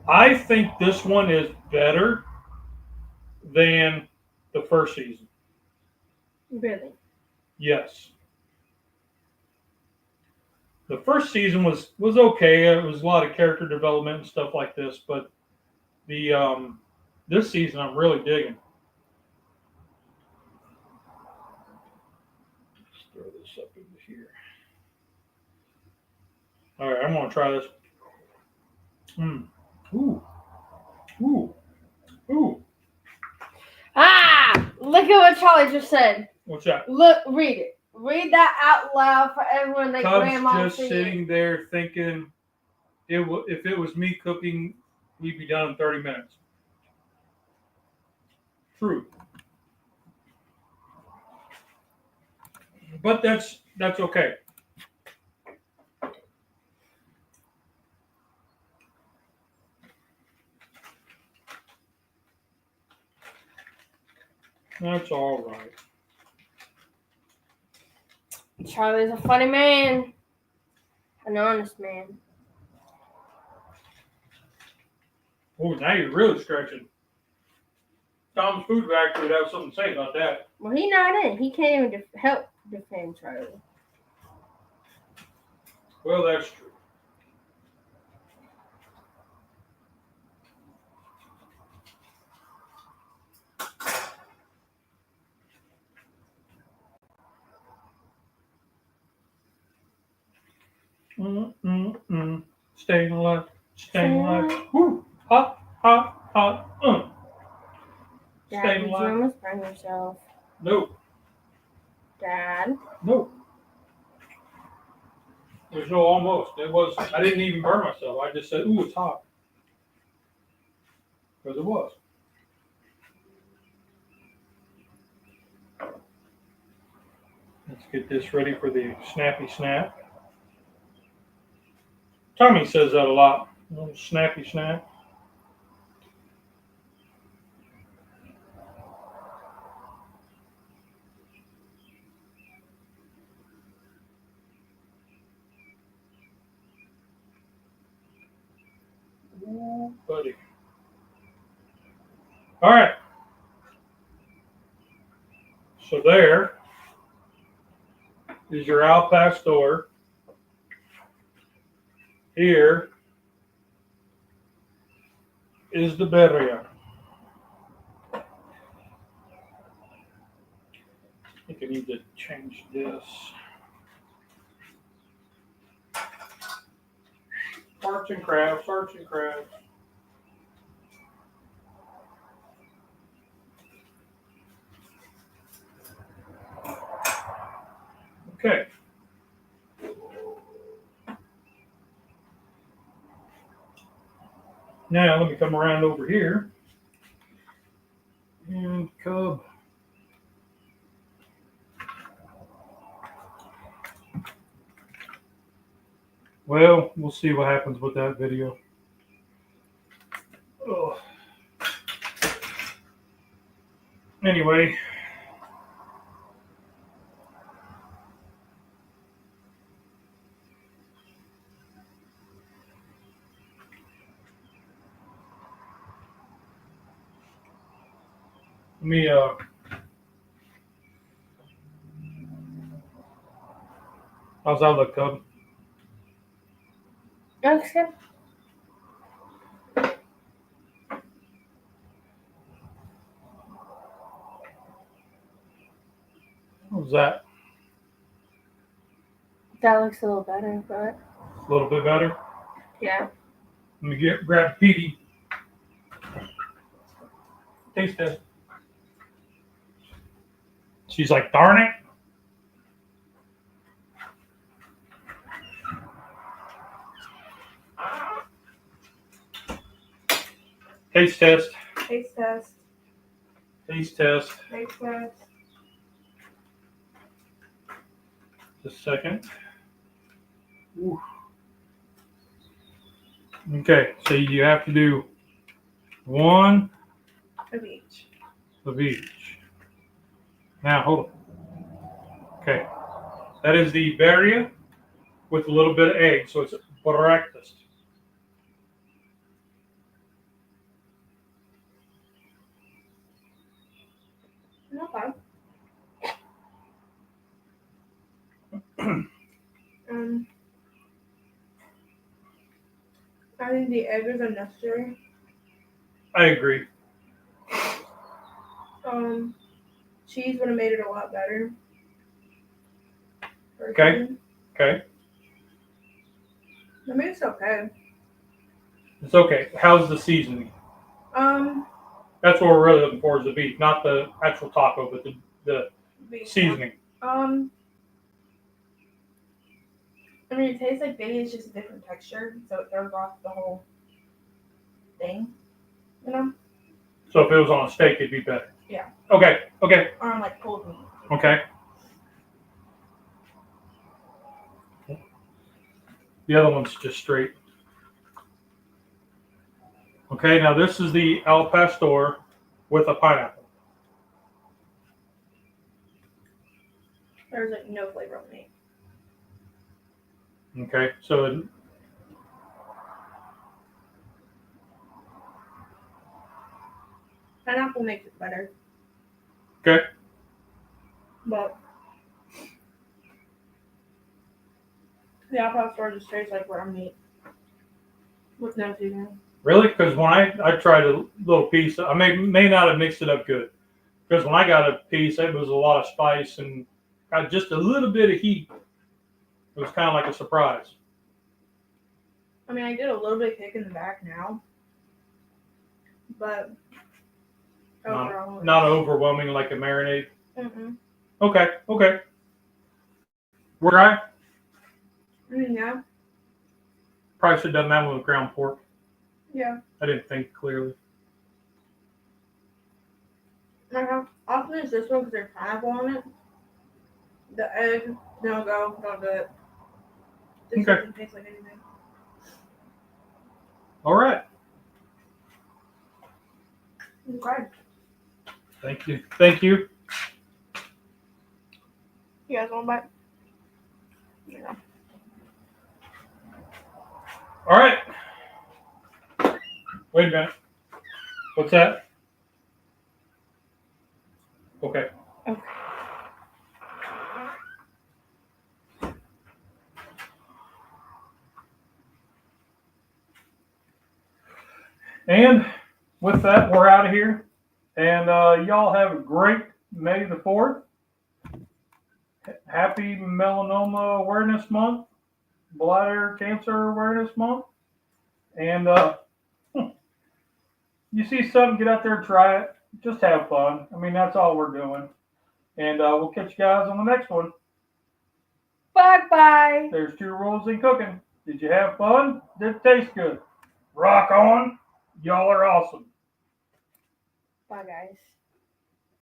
I think this one is better than the first season. Really? Yes. The first season was okay. It was a lot of character development and stuff like this, but the this season I'm really digging. Let's throw this up into here. All right, I'm gonna try this. Ooh. Ooh. Ooh. Ah! Look at what Charlie just said. What's that? Look, read it. Read that out loud for everyone that grandma Cub's just sitting there thinking, if it was me cooking, we'd be done in 30 minutes. True. But that's okay. That's all right. Charlie's a funny man. An honest man. Oh, now you're really stretching. Tom's Food Factory would have something to say about that. Well, he's not in. He can't even help defend Charlie. Well, that's true. Staying alive, staying alive. Woo! Hot, hot, hot. Dad, Staying did you alive. almost burn yourself? No, Dad? no. There's no almost. It was. I didn't even burn myself. I just said, "Ooh, it's hot," because it was. Let's get this ready for the snappy snap. Tommy says that a lot. A little snappy snap. Ooh, buddy. All right. So there is your Al Pastor. Here is the birria. I think I need to change this. Arts and crafts, arts and crafts. Okay. Now let me come around over here. And Cub. Well, we'll see what happens with that video. Oh. Anyway. Let me how's that look, Cub? Looks good. How's that? That looks a little better, but A little bit better? yeah. Let me grab Petey. Taste test. She's like, darn it. Taste test. Taste test. Taste test. Taste test. Just a second. Ooh. Okay, so you have to do one Of each. of each. Now, hold on. Okay, that is the berry with a little bit of egg, so it's breakfast. Okay. I think the egg is unnecessary. I agree. Cheese would have made it a lot better. Okay. Okay. I mean, it's okay. It's okay. How's the seasoning? That's what we're really looking for is the beef, not the actual taco, but the seasoning. I mean, it tastes like baby. It's just a different texture, so it throws off the whole thing. You know? So if it was on a steak, it'd be better. Yeah. Okay. Okay. Or on like pulled meat. Okay. The other one's just straight. Okay, now this is the al pastor with a pineapple. There's like no flavor on meat. Okay, so Pineapple makes it better. okay. But the al pastor just tastes like ground meat with no seasoning. Really? Because when I tried a little piece, I may not have mixed it up good. Because when I got a piece, it was a lot of spice and got just a little bit of heat. It was kind of like a surprise. I mean, I get a little bit of kick in the back now, but overall, Not overwhelming like a marinade. Mm-mm. Okay. Okay. We're right. Yeah. Probably should have done that one with ground pork. Yeah. I didn't think clearly. I'll finish this one because there's pineapple on it. The egg, don't do it. This Okay. doesn't taste like anything. All right. Okay. Thank you. Thank you. You guys want a bite? Yeah. All right. Wait a minute. What's that? Okay. Okay. And with that, we're out of here. And y'all have a great May the 4th. Happy Melanoma Awareness Month. Bladder Cancer Awareness Month. And you see something, get out there and try it. Just have fun. I mean, that's all we're doing. And we'll catch you guys on the next one. Bye-bye. There's 2 rules in cooking. Did you have fun? Did it taste good? Rock on. Y'all are awesome. Bye, guys.